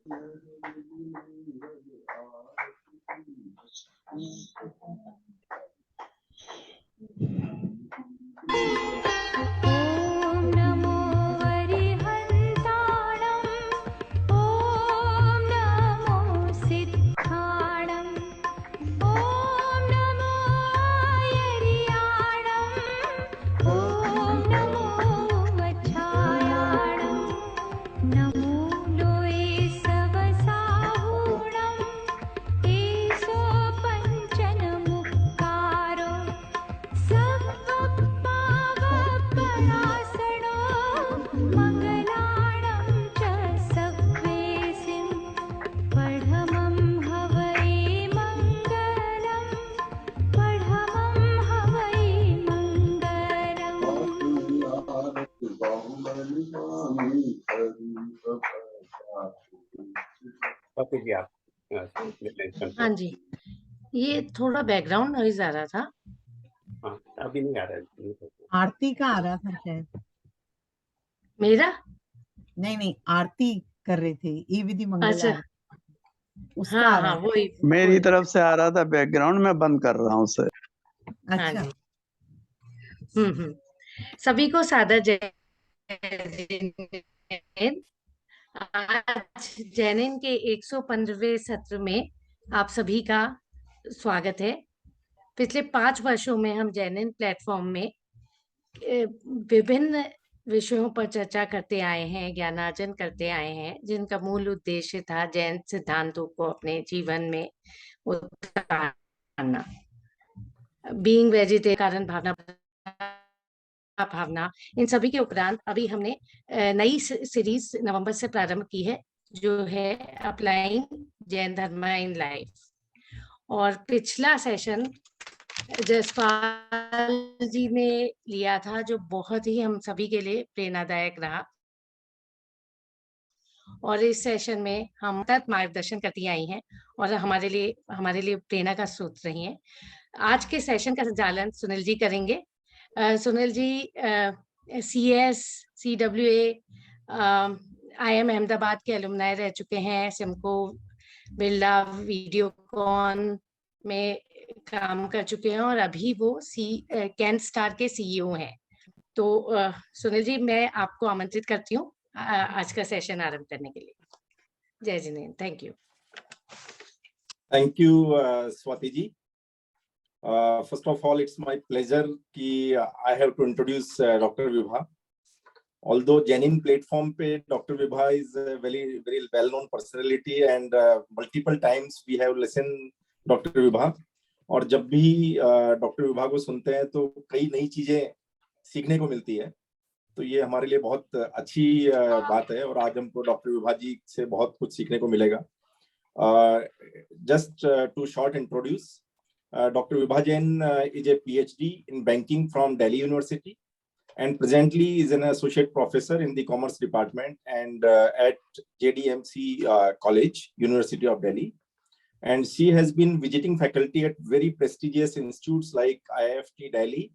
ॐ नमो अरिहन्ताणं ॐ नमो सिद्धाणं ॐ नमो यरियाणं ॐ नमो वच्छायाणं नमो लोये सवसाहूणं ईशो पञ्चनमुक्तारो सत्त्वपावपरासणो मङ्गलाणं च सव्वेसिं पढमं हवै मङ्गलं पढमं हवै मङ्गलम्। जी आप हाँ जी, ये थोड़ा बैकग्राउंड नॉइज आ रहा था। हाँ, अभी नहीं आ रहा है। आरती का आ रहा था शायद। मेरा नहीं, आरती कर रहे थे, ये विधि मंगल अच्छा, उसका हाँ आ रहा हाँ था। वही मेरी तरफ से आ रहा था बैकग्राउंड में, बंद कर रहा हूँ उसे। हाँ अच्छा, जी। सभी को सादर जय जैन। आज जैनिन के 115वें सत्र में आप सभी का स्वागत है। पिछले 5 वर्षों में हम जैनिन प्लेटफॉर्म में विभिन्न विषयों पर चर्चा करते आए हैं, ज्ञानार्जन करते आए हैं, जिनका मूल उद्देश्य था जैन सिद्धांतों को अपने जीवन में उतारना। बीइंग वेजिटेरियन, कारण भावना, इन सभी के उपरांत अभी हमने नई सीरीज नवंबर से प्रारंभ की है, जो है अप्लाइंग जैन धर्म इन लाइफ। और पिछला सेशन जसपाल जी ने लिया था, जो बहुत ही हम सभी के लिए प्रेरणादायक रहा। और इस सेशन में हम तत् मार्गदर्शन करती आई हैं और हमारे लिए प्रेरणा का स्रोत रही हैं। आज के सेशन का संचालन सुनील जी करेंगे। Sunil ji CS, CWA, IIM Ahmedabad के अलुमनाई रह चुके हैं। सिमको बिरला वीडियोकॉन में काम कर चुके हैं और अभी वो कैन स्टार के CEO हैं। तो सुनील जी, मैं आपको आमंत्रित करती हूँ आज का सेशन आरंभ करने के लिए। जय Jinendra, thank you. Thank you, Swati ji. First of all, it's my pleasure कि I have to introduce Dr. Vibha. Although Jainism platform पे Dr. Vibha is a very well-known personality and multiple times we have listened Dr. Vibha. और जब भी Dr. Vibha को सुनते हैं तो कई नई चीजें सीखने को मिलती है, तो ये हमारे लिए बहुत अच्छी बात है और आज हमको डॉक्टर विभा जी से बहुत कुछ सीखने को मिलेगा। Just to short introduce, Dr. Vibha Jain is a PhD in banking from Delhi University and presently is an associate professor in the commerce department and at JDMC College, University of Delhi. And she has been visiting faculty at very prestigious institutes like IIFT Delhi,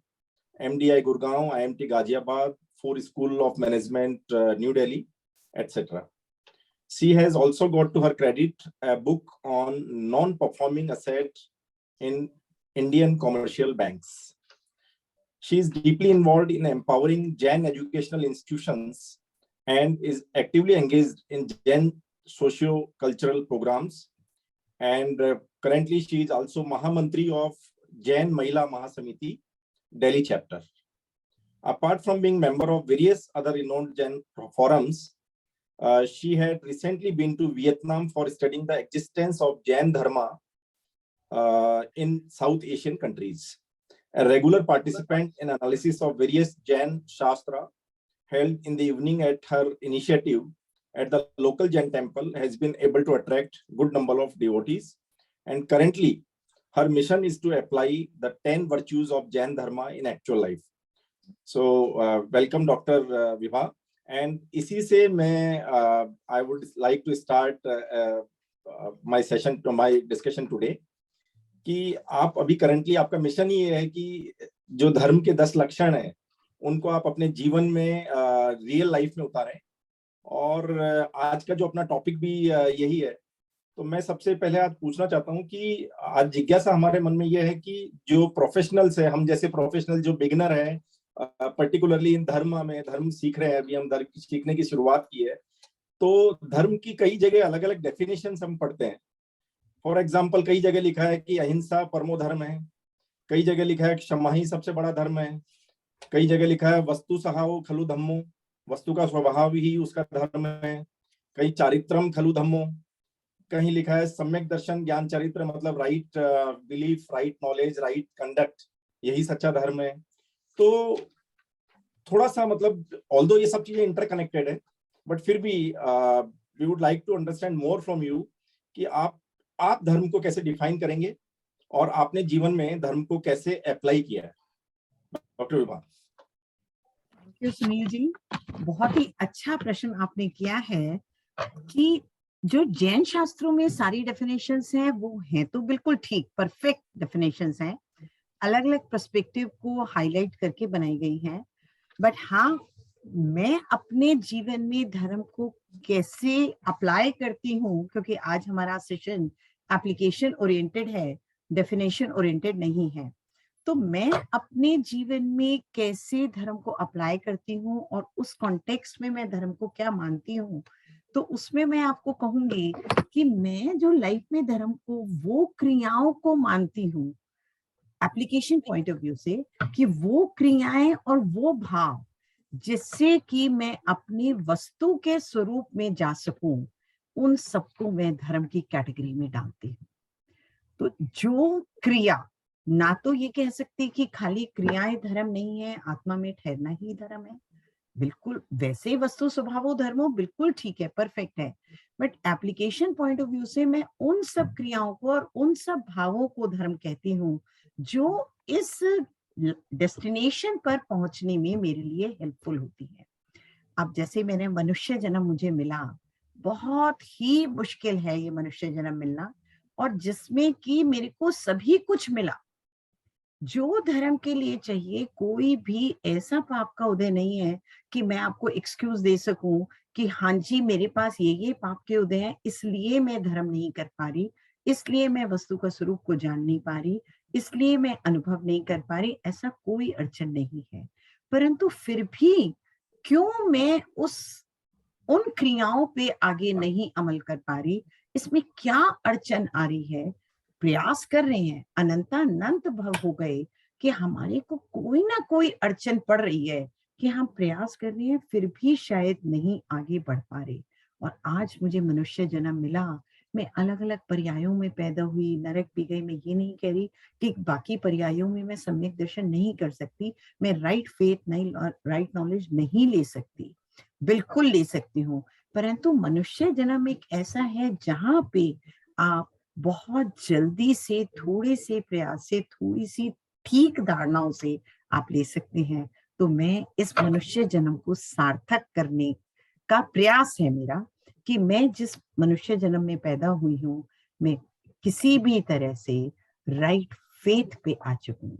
MDI Gurgaon, IMT Ghaziabad, Ford School of Management, New Delhi, etc. She has also got to her credit a book on non-performing asset in Indian commercial banks. She is deeply involved in empowering Jain educational institutions and is actively engaged in Jain socio-cultural programs. And currently she is also Mahamantri of Jain Mahila Mahasamiti, Delhi chapter. Apart from being member of various other renowned Jain forums, she had recently been to Vietnam for studying the existence of Jain Dharma in South Asian countries. A regular participant in analysis of various Jain Shastra held in the evening at her initiative at the local Jain temple has been able to attract good number of devotees. And currently, her mission is to apply the 10 virtues of Jain Dharma in actual life. So, welcome Dr. Vibha. And इसी से मैं I would like to start my session, my discussion today. कि आप अभी currently आपका mission ये है कि जो धर्म के 10 लक्षण हैं उनको आप अपने जीवन में रियल लाइफ में उतारें और आज का जो अपना टॉपिक भी यही है। तो मैं सबसे पहले आज पूछना चाहता हूँ कि आज जिज्ञासा हमारे मन में यह है कि जो प्रोफेशनल्स है, हम जैसे प्रोफेशनल जो बिगिनर है, पर्टिकुलरली इन धर्म सीख रहे हैं, अभी हम धर्म सीखने की शुरुआत की है, तो धर्म की कई जगह अलग अलग डेफिनेशन हम पढ़ते हैं। फॉर एग्जाम्पल, कई जगह लिखा है कि अहिंसा परमो धर्म है, कई जगह लिखा है क्षमा ही सबसे बड़ा धर्म है, कई जगह लिखा है वस्तु सहाओ खलु धम्मो, वस्तु का स्वभाव ही उसका धर्म है, कहीं चारित्रम खलु धम्मो, कहीं लिखा है सम्यक दर्शन ज्ञान चरित्र, मतलब right belief, right knowledge, right conduct, यही सच्चा धर्म है। तो थोड़ा सा मतलब ऑल्दो ये सब चीजें इंटरकनेक्टेड है, बट फिर भी we would like to understand more from you कि आप धर्म को कैसे डिफाइन करेंगे और आपने जीवन में धर्म को कैसे अप्लाई किया है। Doctor Vibha. Thank you Sunil ji, बहुत ही अच्छा प्रश्न आपने किया है कि जो जैन शास्त्रों में सारी डेफिनेशंस हैं वो हैं तो बिल्कुल ठीक, परफेक्ट डेफिनेशंस हैं, अलग अलग पर्सपेक्टिव को हाईलाइट करके बनाई गई हैं। बट हाँ, मैं अपने जीवन में धर्म को कैसे अप्लाई करती हूँ, क्योंकि आज हमारा सेशन एप्लीकेशन ओरिएंटेड है, डेफिनेशन ओरिएंटेड नहीं है, तो मैं अपने जीवन में कैसे धर्म को अप्लाई करती हूँ और उस कॉन्टेक्स्ट में मैं धर्म को क्या मानती हूँ, तो उसमें मैं आपको कहूंगी कि मैं जो लाइफ में धर्म को वो क्रियाओं को मानती हूँ एप्लीकेशन पॉइंट ऑफ व्यू से, कि वो क्रियाएं और वो भाव जिससे कि मैं अपनी वस्तु के स्वरूप में जा सकूं, उन सबको मैं धर्म की कैटेगरी में डालती हूँ। तो जो क्रिया, ना तो ये कह सकते कि खाली क्रियाएं धर्म नहीं है, आत्मा में ठहरना ही धर्म है, बिल्कुल वैसे वस्तु स्वभावो धर्मो बिल्कुल ठीक है, परफेक्ट है, but application point of view से मैं उन सब क्रियाओं को और उन सब भावों को धर्म कहती हूँ जो इस डेस्टिनेशन पर पहुंचने में मेरे लिए हेल्पफुल होती है। अब जैसे मैंने मनुष्य जन्म मुझे मिला, बहुत ही मुश्किल है ये मनुष्य जन्म मिलना, और जिसमें कि मेरे को सभी कुछ मिला जो धर्म के लिए चाहिए। कोई भी ऐसा पाप का उदय नहीं है कि मैं आपको एक्सक्यूज दे सकूं कि हाँ जी मेरे पास ये पाप के उदय हैं, इसलिए मैं धर्म नहीं कर पा रही, इसलिए मैं वस्तु का स्वरूप को जान नहीं पा रही, इसलिए मैं अनुभव नहीं कर पा रही, ऐसा कोई अड़चन नहीं है। परंतु फिर भी क्यों मैं उन क्रियाओं पे आगे नहीं अमल कर पा रही, इसमें क्या अड़चन आ रही है? प्रयास कर रहे हैं, अनंत भव हो गए कि हमारे को कोई ना कोई अड़चन पड़ रही है कि हम प्रयास कर रहे हैं फिर भी शायद नहीं आगे बढ़ पा रहे। और आज मुझे मनुष्य जन्म मिला, मैं अलग अलग पर्यायों में पैदा हुई, नरक भी गई। मैं ये नहीं कह रही कि बाकी पर्यायों में मैं सम्यक दर्शन नहीं कर सकती, मैं राइट फेथ नहीं, राइट नॉलेज नहीं ले सकती, बिल्कुल ले सकती हूँ, परंतु मनुष्य जन्म एक ऐसा है जहां पे आप बहुत जल्दी से, थोड़े से प्रयास से, थोड़ी सी ठीक धारणाओं से आप ले सकते हैं। तो मैं इस मनुष्य जन्म को सार्थक करने का प्रयास है मेरा कि मैं जिस मनुष्य जन्म में पैदा हुई हूँ, मैं किसी भी तरह से राइट फेथ पे आ सकूं,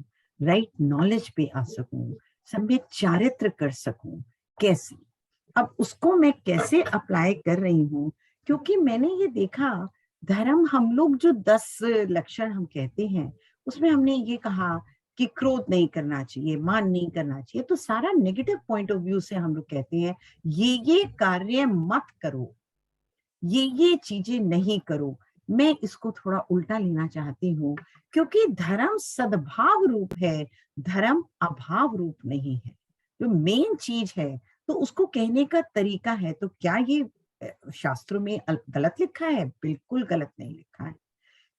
राइट नॉलेज पे आ सकूं, सम्यक चारित्र कर सकूं। कैसे? अब उसको मैं कैसे अप्लाई कर रही हूँ, क्योंकि मैंने ये देखा धर्म, हम लोग जो 10 लक्षण हम कहते हैं उसमें हमने ये कहा कि क्रोध नहीं करना चाहिए, मान नहीं करना चाहिए, तो सारा नेगेटिव पॉइंट ऑफ व्यू से हम लोग कहते हैं ये कार्य मत करो, ये चीजें नहीं करो। मैं इसको थोड़ा उल्टा लेना चाहती हूँ, क्योंकि धर्म सद्भाव रूप है, धर्म अभाव रूप नहीं है। जो मेन चीज है तो उसको कहने का तरीका है। तो क्या ये शास्त्रों में गलत लिखा है? बिल्कुल गलत नहीं लिखा है,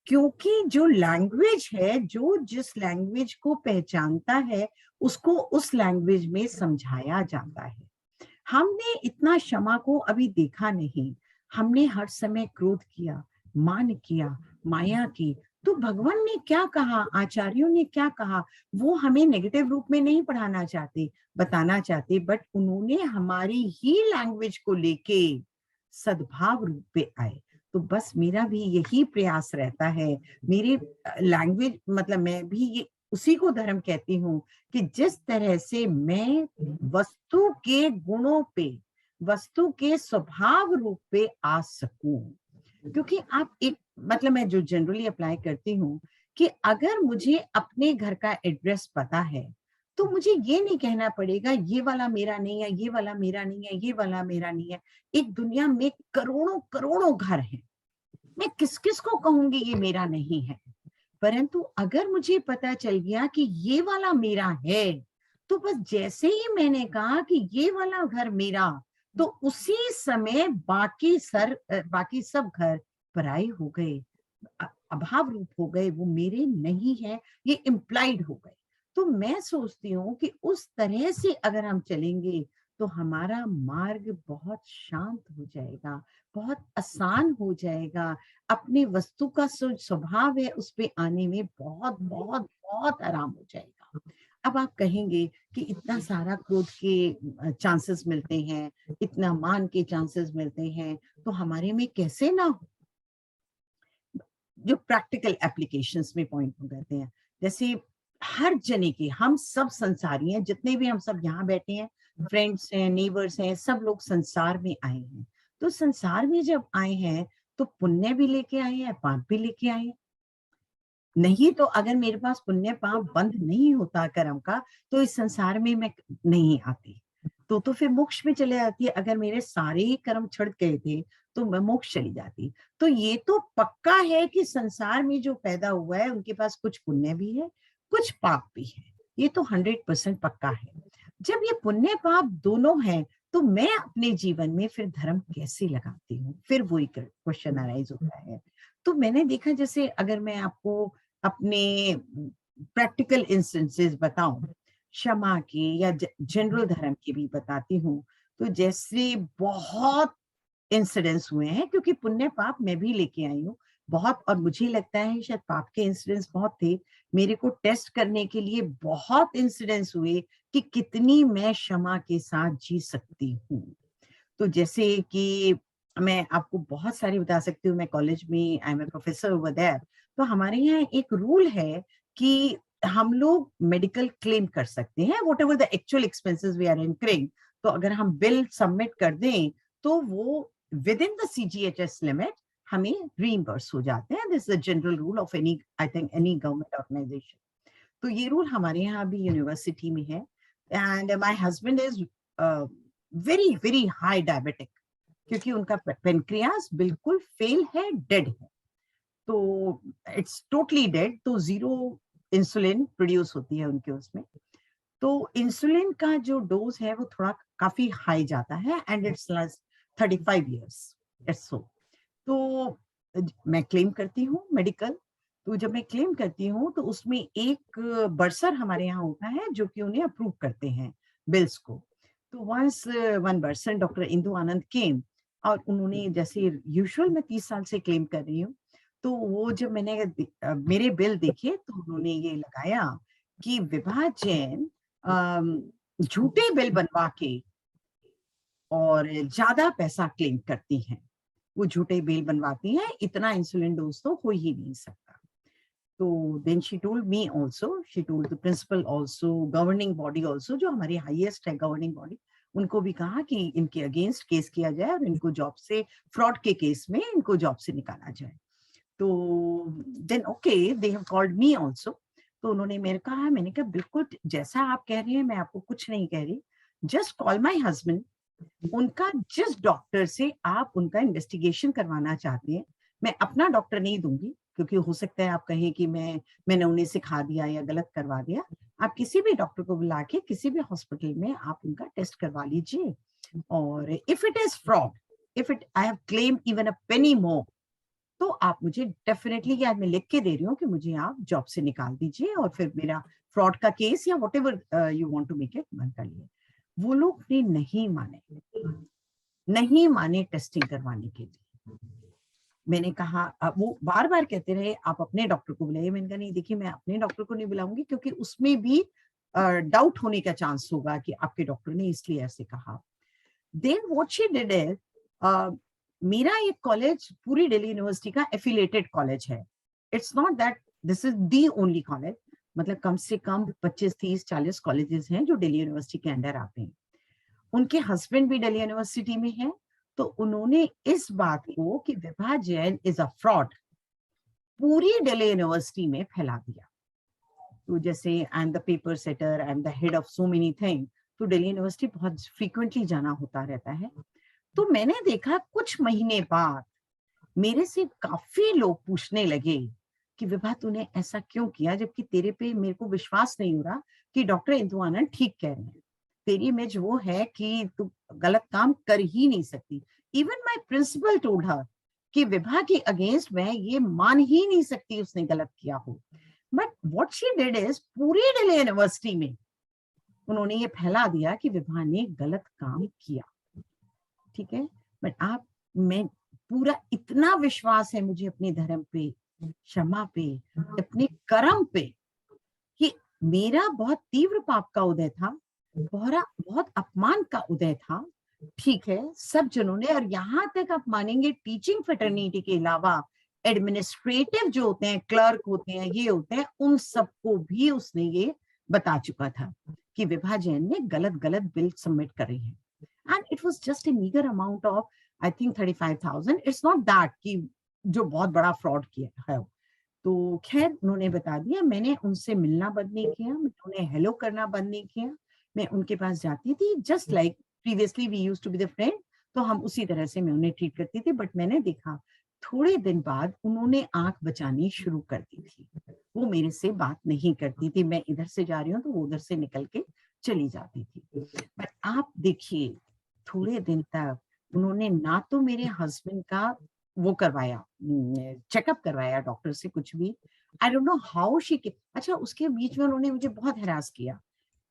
क्योंकि जो लैंग्वेज है, जो जिस लैंग्वेज को पहचानता है उसको उस लैंग्वेज में समझाया जाता है। हमने इतना क्षमा को अभी देखा नहीं, हमने हर समय क्रोध किया, मान किया, माया की। तो भगवान ने क्या कहा, आचार्यों ने क्या कहा, वो हमें नेगेटिव रूप में नहीं पढ़ाना चाहते, बताना चाहते, बट उन्होंने हमारी ही लैंग्वेज को लेके सद्भाव रूप पे आए। तो बस मेरा भी यही प्रयास रहता है, मेरे लैंग्वेज मतलब मैं भी ये उसी को धर्म कहती हूँ कि जिस तरह से मैं वस्तु के गुणों पे, वस्तु के स्वभाव रूप पे आ सकूं। क्योंकि आप एक मतलब मैं जो जनरली अप्लाई करती हूँ कि अगर मुझे अपने घर का एड्रेस पता है तो मुझे ये नहीं कहना पड़ेगा ये वाला मेरा नहीं है, ये वाला मेरा नहीं है, ये वाला मेरा नहीं है। एक दुनिया में करोड़ों करोड़ों घर हैं, मैं किस किस को कहूंगी ये मेरा नहीं है। परंतु अगर मुझे पता चल गया कि ये वाला मेरा है, तो बस जैसे ही मैंने कहा कि ये वाला घर मेरा, तो उसी समय बाकी सब घर पराई हो गए, अभाव रूप हो गए, वो मेरे नहीं है, ये इम्प्लाइड हो गए। तो मैं सोचती हूँ कि उस तरह से अगर हम चलेंगे तो हमारा मार्ग बहुत शांत हो जाएगा, बहुत आसान हो जाएगा। अपनी वस्तु का स्वभाव है उस पे आने में बहुत बहुत बहुत आराम हो जाएगा। अब आप कहेंगे कि इतना सारा क्रोध के चांसेस मिलते हैं, इतना मान के चांसेस मिलते हैं, तो हमारे में कैसे ना हो। जो प्रैक्टिकल एप्लीकेशंस में पॉइंट हो जाते हैं, जैसे हर जने के, हम सब संसारी हैं, जितने भी हम सब यहाँ बैठे हैं, फ्रेंड्स हैं, नेबर्स हैं, सब लोग संसार में आए हैं। तो संसार में जब आए हैं तो पुण्य भी लेके आए हैं, पाप भी लेके आए हैं। नहीं तो अगर मेरे पास पुण्य पाप बंद नहीं होता कर्म का, तो इस संसार में मैं नहीं आती, तो फिर मोक्ष में चले जाती। अगर मेरे सारे ही कर्म छड़ गए थे तो मैं मोक्ष चली जाती। तो ये तो पक्का है कि संसार में जो पैदा हुआ है उनके पास कुछ पुण्य भी है, कुछ पाप भी है, ये तो 100% पक्का है। जब ये पुण्य पाप दोनों हैं, तो मैं अपने जीवन में फिर धर्म कैसे लगाती हूँ, फिर वही क्वेश्चन अराइज होता है। तो मैंने देखा, जैसे अगर मैं आपको अपने प्रैक्टिकल इंस्टेंसेस बताऊं, क्षमा के या जनरल धर्म के भी बताती हूँ, तो जैसे बहुत इंसिडेंट्स हुए हैं, क्योंकि पुण्य पाप मैं भी लेके आई हूँ बहुत, और मुझे लगता है शायद पाप के इंसिडेंट्स बहुत थे। मेरे को टेस्ट करने के लिए बहुत इंसिडेंट्स हुए कि कितनी मैं क्षमा के साथ जी सकती हूँ। तो जैसे कि मैं आपको बहुत सारी बता सकती हूँ, मैं कॉलेज में I am a professor over there, तो हमारे यहाँ एक रूल है कि हम लोग मेडिकल क्लेम कर सकते हैं, whatever the actual expenses we are incurring. तो अगर हम बिल सबमिट कर दें तो वो within the CGHS limit हमें रीइंबर्स हो जाते हैं। This is the general rule of any, I think any government organisation. तो ये रूल हमारे यहाँ भी यूनिवर्सिटी में है। And my husband is very very high diabetic, क्योंकि उनका पेनक्रियास बिल्कुल फेल है, डेड है, तो इट्स टोटली डेड। तो 0 इंसुलिन प्रोड्यूस होती है उनके उसमें। तो इंसुलिन का जो डोज है वो थोड़ा काफी हाई जाता है, and it's 35 years it's so. तो मैं क्लेम करती हूँ मेडिकल। तो जब मैं क्लेम करती हूँ तो उसमें एक बर्सर हमारे यहाँ होता है जो कि उन्हें अप्रूव करते हैं बिल्स को। तो वंस वन बर्सन डॉक्टर इंदु आनंद केम, और उन्होंने, जैसे यूजुअल मैं 30 साल से क्लेम कर रही हूँ, तो वो जब मैंने मेरे बिल देखे तो उन्होंने ये लगाया कि विभा जैन झूठे बिल बनवा के और ज्यादा पैसा क्लेम करती हैं। वो झूठे बिल बनवाती हैं, इतना इंसुलिन डोज तो हो ही नहीं सकता। तो then she told me also, she told the principal also, governing body also, जो हमारी हाईएस्ट है गवर्निंग बॉडी, उनको भी कहा कि इनके अगेंस्ट केस किया जाए और इनको जॉब से, फ्रॉड के केस में इनको जॉब से निकाला जाए। तो then okay, they have called me also. तो उन्होंने मेरे कहा, मैंने कहा बिल्कुल जैसा आप कह रही हैं, मैं आपको कुछ नहीं कह रही, जस्ट कॉल माय हस्बैंड। उनका जिस डॉक्टर से आप उनका इन्वेस्टिगेशन करवाना चाहते हैं, मैं अपना डॉक्टर नहीं दूंगी, क्योंकि हो सकता है आप कहें कि मैंने उन्हें सिखा दिया या गलत करवा दिया। आप किसी भी डॉक्टर को बुला के किसी भी हॉस्पिटल में आप उनका टेस्ट करवा लीजिए, और if it is fraud, if it I have claim even a penny more, तो आप मुझे डेफिनेटली, यार मैं लिख के दे रही हूँ कि मुझे आप जॉब से निकाल दीजिए, और फिर मेरा फ्रॉड का केस या whatever you want to make it बंद कर लिए। वो लोग भी नहीं माने टेस्टिंग करवाने के लिए। मैंने कहा, वो बार बार कहते रहे आप अपने डॉक्टर को बुलाइए। मैंने कहा नहीं, देखिए मैं अपने डॉक्टर को नहीं बुलाऊंगी, क्योंकि उसमें भी डाउट होने का चांस होगा कि आपके डॉक्टर ने इसलिए ऐसे कहा। Then what she did is, मेरा एक कॉलेज पूरी दिल्ली यूनिवर्सिटी का एफिलिएटेड कॉलेज है। It's not that this is the only college, मतलब कम से कम 25, 30, 40 कॉलेजेस हैं जो दिल्ली यूनिवर्सिटी के अंडर आते हैं। उनके हस्बैंड भी दिल्ली यूनिवर्सिटी में है, तो उन्होंने इस बात को कि Vibha Jain is a fraud पूरी दिल्ली यूनिवर्सिटी में फैला दिया। तो जैसे आई am the paper setter, I am the head of so many thing, तो दिल्ली यूनिवर्सिटी बहुत फ्रीक्वेंटली जाना होता रहता है। तो मैंने देखा कुछ महीने बाद मेरे से काफी लोग पूछने लगे कि विभा तूने ऐसा क्यों किया, जबकि तेरे पे मेरे को विश्वास नहीं हो रहा कि डॉक्टर इंदु आनंद ठीक कह रहे हैं। तेरी इमेज वो है कि तू गलत काम कर ही नहीं सकती। Even my principal told her कि विभा के अगेंस्ट मैं ये मान ही नहीं सकती उसने गलत किया हो। But what she did is पूरी दिल्ली यूनिवर्सिटी में उन्होंने ये फैला दिया कि विभा ने गलत काम किया। ठीक है, बट मैं पूरा इतना विश्वास है मुझे अपने धर्म पे, क्षमा पे, अपने कर्म पे, कि मेरा बहुत तीव्र पाप का उदय था, बहुत अपमान का उदय था। ठीक है, सब जनों ने, और यहाँ तक आप मानेंगे टीचिंग फ्रेटर्निटी के अलावा एडमिनिस्ट्रेटिव जो होते हैं, क्लर्क होते हैं, ये होते हैं, उन सबको भी उसने ये बता चुका था कि विभा जैन ने गलत बिल सबमिट करे हैं। And it was just a meagre amount of I think 35,000। It's not that कि जो बहुत बड़ा फ्रॉड किया है। तो खैर उन्होंने बता दिया, मैंने उनसे मिलना बंद नहीं किया, मैं उन्हें हेलो करना बंद नहीं किया। मैं उनके पास जाती थी just like previously we used to be the friend, तो हम उसी तरह से मैं उन्हें ट्रीट करती थी। बट मैंने देखा थोड़े दिन बाद उन्होंने आंख बचानी शुरू कर दी थी, वो मेरे से बात नहीं करती थी। मैं इधर से जा रही हूँ तो वो उधर से निकल के चली जाती थी। बट आप देखिए थोड़े दिन तक उन्होंने ना तो मेरे हस्बैंड का वो करवाया, चेकअप करवाया डॉक्टर से, कुछ भी। I don't know how she के। अच्छा, उसके बीच में उन्होंने मुझे बहुत हैरास किया,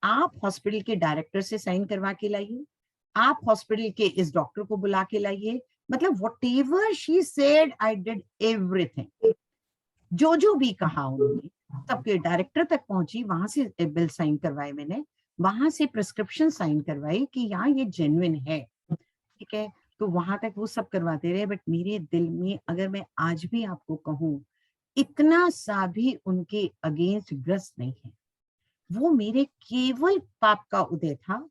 आप हॉस्पिटल के डायरेक्टर से साइन करवा के लाइए, आप हॉस्पिटल के इस डॉक्टर को बुला के लाइए। मतलब whatever she said I did everything. जो भी कहा उन्होंने, सबके डायरेक्टर तक पहुंची, वहां से बिल साइन करवाए मैंने, वहां से प्रिस्क्रिप्शन साइन करवाई कि यहाँ ये जेन्युइन है। ठीक है, तो वहां तक वो सब करवाते रहे। बट मेरे दिल में, अगर मैं आज भी आपको कहूँ, इतना सा भी उनके अगेंस्ट ग्रस्त नहीं है। वो मेरे केवल पाप का उदय था।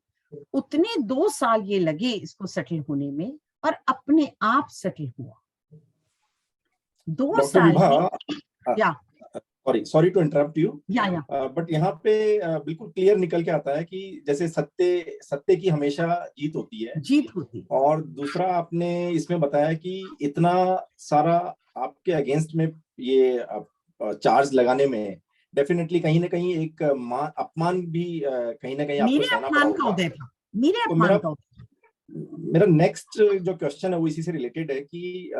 उतने 2 साल ये लगे इसको सेटल होने में, और अपने आप सेटल हुआ 2 डॉक्टर साल विभा, में। या सॉरी टू इंटरप्ट यू, या बट यहाँ पे बिल्कुल क्लियर निकल के आता है कि जैसे सत्य की हमेशा जीत होती है। जीत होती। और दूसरा आपने इसमें बताया कि इतना सारा आपके अगेंस्ट में ये चार्ज लगाने में डेफिनेटली कहीं ना कहीं एक अपमान भी कहीं ना कहीं आपको मेरे सहना पड़ा अपमान का होगा। उदय था, मेरे तो अपमान का उदय। मेरा नेक्स्ट जो क्वेश्चन है वो इसी से रिलेटेड है कि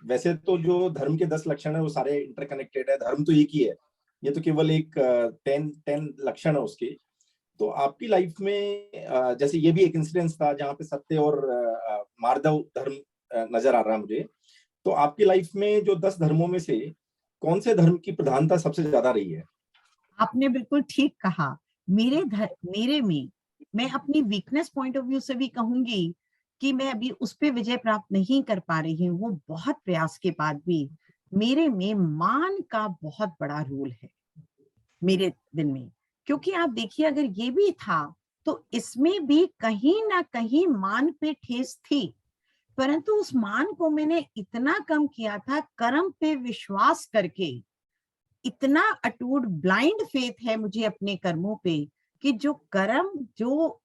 वैसे तो जो धर्म के 10 लक्षण है वो सारे इंटरकनेक्टेड है, धर्म तो एक ही है, ये तो केवल एक 10 लक्षण है उसके। तो आपकी लाइफ में जैसे ये भी एक इंसिडेंस था जहाँ पे सत्य और मार्दव धर्म नजर आ रहा है मुझे। तो आपकी लाइफ में जो 10 धर्मों में से कौन से धर्म की प्रधानता सबसे ज्यादा रही है? आपने बिल्कुल ठीक कहा। मेरे में, मैं अपनी वीकनेस पॉइंट ऑफ व्यू से भी कहूंगी कि मैं अभी उस पे विजय प्राप्त नहीं कर पा रही हूँ, बहुत प्रयास के बाद भी। मेरे में मान का बहुत बड़ा रोल है मेरे दिन में, क्योंकि आप देखिए अगर ये भी था तो इसमें भी कहीं ना कहीं मान पे ठेस थी, परंतु उस मान को मैंने इतना कम किया था कर्म पे विश्वास करके। इतना अटूट ब्लाइंड फेथ है मुझे अपने कर्मों पे कि जो कर्म, जो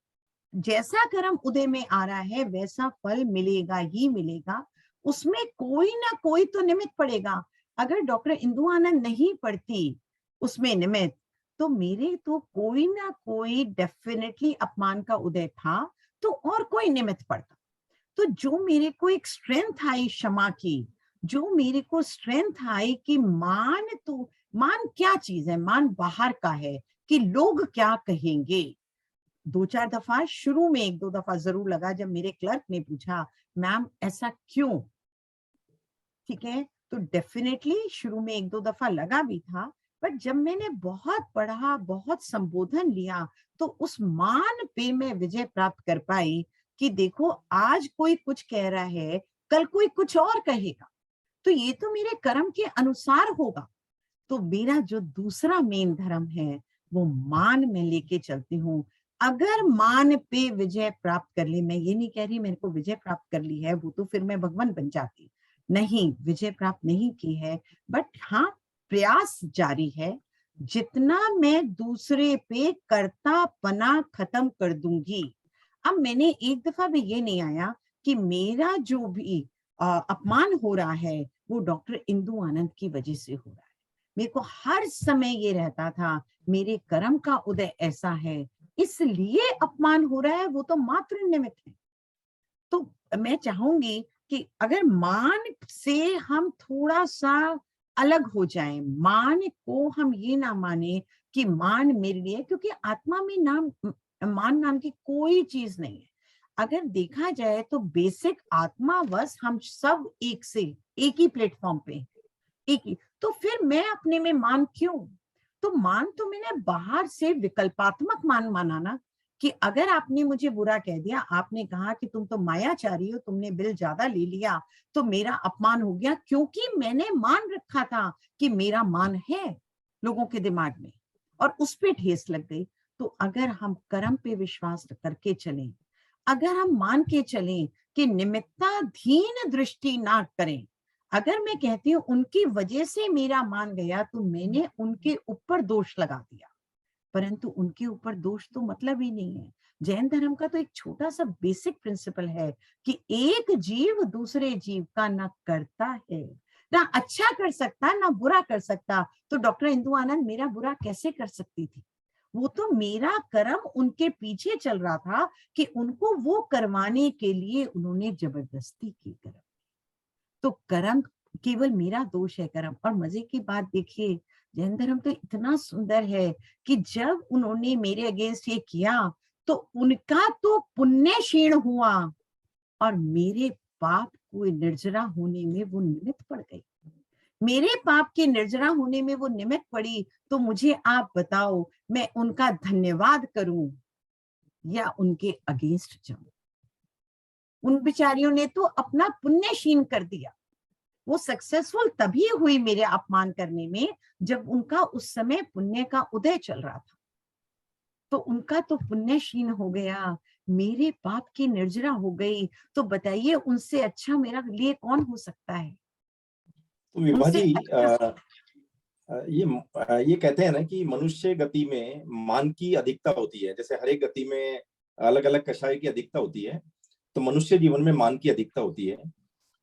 जैसा कर्म उदय में आ रहा है वैसा फल मिलेगा ही मिलेगा। उसमें कोई ना कोई तो निमित्त पड़ेगा। अगर डॉक्टर इंदु आनंद नहीं पढ़ती उसमें निमित्त, तो मेरे तो कोई ना कोई डेफिनेटली अपमान का उदय था, तो और कोई निमित्त पड़ता। तो जो मेरे को एक स्ट्रेंथ आई क्षमा की, जो मेरे को स्ट्रेंथ आई कि मान क्या चीज है, मान बाहर का है कि लोग क्या कहेंगे। 2-4 दफा शुरू में, 1-2 दफा जरूर लगा जब मेरे क्लर्क ने पूछा मैम ऐसा क्यों। ठीक है, तो डेफिनेटली शुरू में 1-2 दफा लगा भी था, बट जब मैंने बहुत पढ़ा, बहुत संबोधन लिया, तो उस मान पे मैं विजय प्राप्त कर पाई कि देखो आज कोई कुछ कह रहा है, कल कोई कुछ और कहेगा, तो ये तो मेरे कर्म के अनुसार होगा। तो मेरा जो दूसरा मेन धर्म है वो मान में लेके चलती हूँ। अगर मान पे विजय प्राप्त कर ली, मैं ये नहीं कह रही मेरे को विजय प्राप्त कर ली है, वो तो फिर मैं भगवान बन जाती, नहीं, विजय प्राप्त नहीं की है, बट हाँ प्रयास जारी है। जितना मैं दूसरे पे कर्तापना खत्म कर दूंगी, अब मैंने एक दफा भी ये नहीं आया कि मेरा जो भी अपमान हो रहा है वो डॉक्टर इंदु आनंद की वजह से हो रहा है। मेरे को हर समय ये रहता था मेरे कर्म का उदय ऐसा है इसलिए अपमान हो रहा है, वो तो मात्र निमित्त है। तो मैं चाहूंगी कि अगर मान से हम थोड़ा सा अलग हो जाएं, मान को हम ये ना माने कि मान मेरे लिए, क्योंकि आत्मा में मान नाम की कोई चीज नहीं है। अगर देखा जाए तो बेसिक आत्मा बस हम सब एक ही प्लेटफॉर्म पे, एक ही, तो फिर मैं अपने में मान क्यों? तो मान तो मैंने बाहर से विकल्पात्मक मान माना ना, कि अगर आपने मुझे बुरा कह दिया, आपने कहा कि तुम तो मायाचारी हो, तुमने बिल ज्यादा ले लिया, तो मेरा अपमान हो गया, क्योंकि मैंने मान रखा था कि मेरा मान है लोगों के दिमाग में और उस पे ठेस लग गई। तो अगर हम कर्म पे विश्वास करके चलें, अगर हम मान के चलें कि निमित्ताधीन दृष्टि ना करें, अगर मैं कहती हूँ उनकी वजह से मेरा मान गया तो मैंने उनके ऊपर दोष लगा दिया, परंतु उनके ऊपर दोष तो मतलब ही नहीं है। जैन धर्म का तो एक छोटा सा बेसिक प्रिंसिपल है कि एक जीव दूसरे जीव का ना करता है, ना अच्छा कर सकता ना बुरा कर सकता। तो डॉक्टर इंदु आनंद मेरा बुरा कैसे कर सकती थी? वो तो मेरा कर्म उनके पीछे चल रहा था कि उनको वो करवाने के लिए उन्होंने जबरदस्ती की कर्म। तो कर्म केवल मेरा दोष है कर्म। और मजे की बात देखिए, जैन धर्म तो इतना सुंदर है कि जब उन्होंने मेरे अगेंस्ट ये किया तो उनका तो पुण्य क्षीण हुआ और मेरे पाप को निर्जरा होने में वो निमित्त पड़ गई। मेरे पाप के निर्जरा होने में वो निमित्त पड़ी, तो मुझे आप बताओ मैं उनका धन्यवाद करूं या उनके अगेंस्ट जाऊं? उन बिचारियों ने तो अपना पुण्य क्षीण कर दिया। वो सक्सेसफुल तभी हुई मेरे अपमान करने में जब उनका उस समय पुण्य का उदय चल रहा था। तो उनका तो पुण्य क्षीण हो गया, मेरे पाप की निर्जरा हो गई। तो बताइए उनसे अच्छा मेरा लिए कौन हो सकता है? तो विभा जी, अच्छा... ये कहते हैं ना कि मनुष्य गति में मान की अधिकता होती है। जैसे हर एक गति में अलग अलग कषाय की अधिकता होती है, तो मनुष्य जीवन में मान की अधिकता होती है।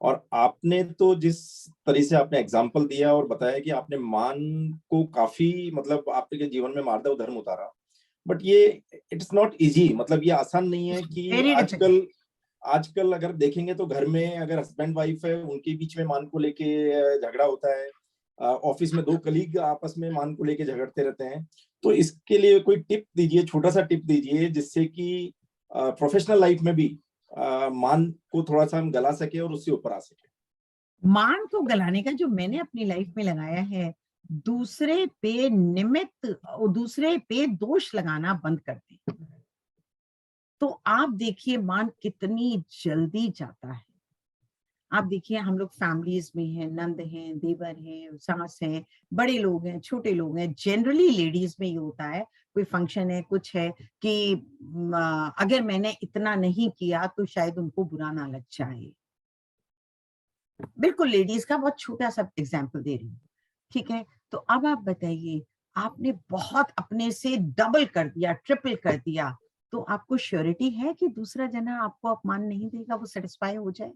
और आपने तो जिस तरह से आपने एग्जाम्पल दिया और बताया कि आपने मान को काफी, मतलब आपके जीवन में मार्दव धर्म उतारा, बट ये इट्स नॉट इजी, मतलब ये आसान नहीं है कि आजकल अगर देखेंगे तो घर में अगर हस्बैंड वाइफ है उनके बीच में मान को लेके झगड़ा होता है, ऑफिस में दो कलीग आपस में मान को लेके झगड़ते रहते हैं। तो इसके लिए कोई टिप दीजिए, छोटा सा टिप दीजिए, जिससे कि प्रोफेशनल लाइफ में भी मान को थोड़ा सा हम गला सके और उससे ऊपर आ सके। मान को गलाने का जो मैंने अपनी लाइफ में लगाया है, दूसरे पे निमित्त, दूसरे पे दोष लगाना बंद कर दें। तो आप देखिए मान कितनी जल्दी जाता है। आप देखिए हम लोग फैमिलीज में हैं, नंद हैं, देवर हैं, सास हैं, बड़े लोग हैं, छोटे लोग हैं। जनरली लेडीज में ये होता है, कोई फंक्शन है, कुछ है कि अगर मैंने इतना नहीं किया तो शायद उनको बुरा ना लग जाए। बिल्कुल लेडीज का बहुत छोटा सा एग्जाम्पल दे रही हूँ, ठीक है? तो अब आप बताइए, आपने बहुत अपने से डबल कर दिया, ट्रिपल कर दिया, तो आपको श्योरिटी है कि दूसरा जना आपको अपमान नहीं देगा, वो सेटिस्फाई हो जाए?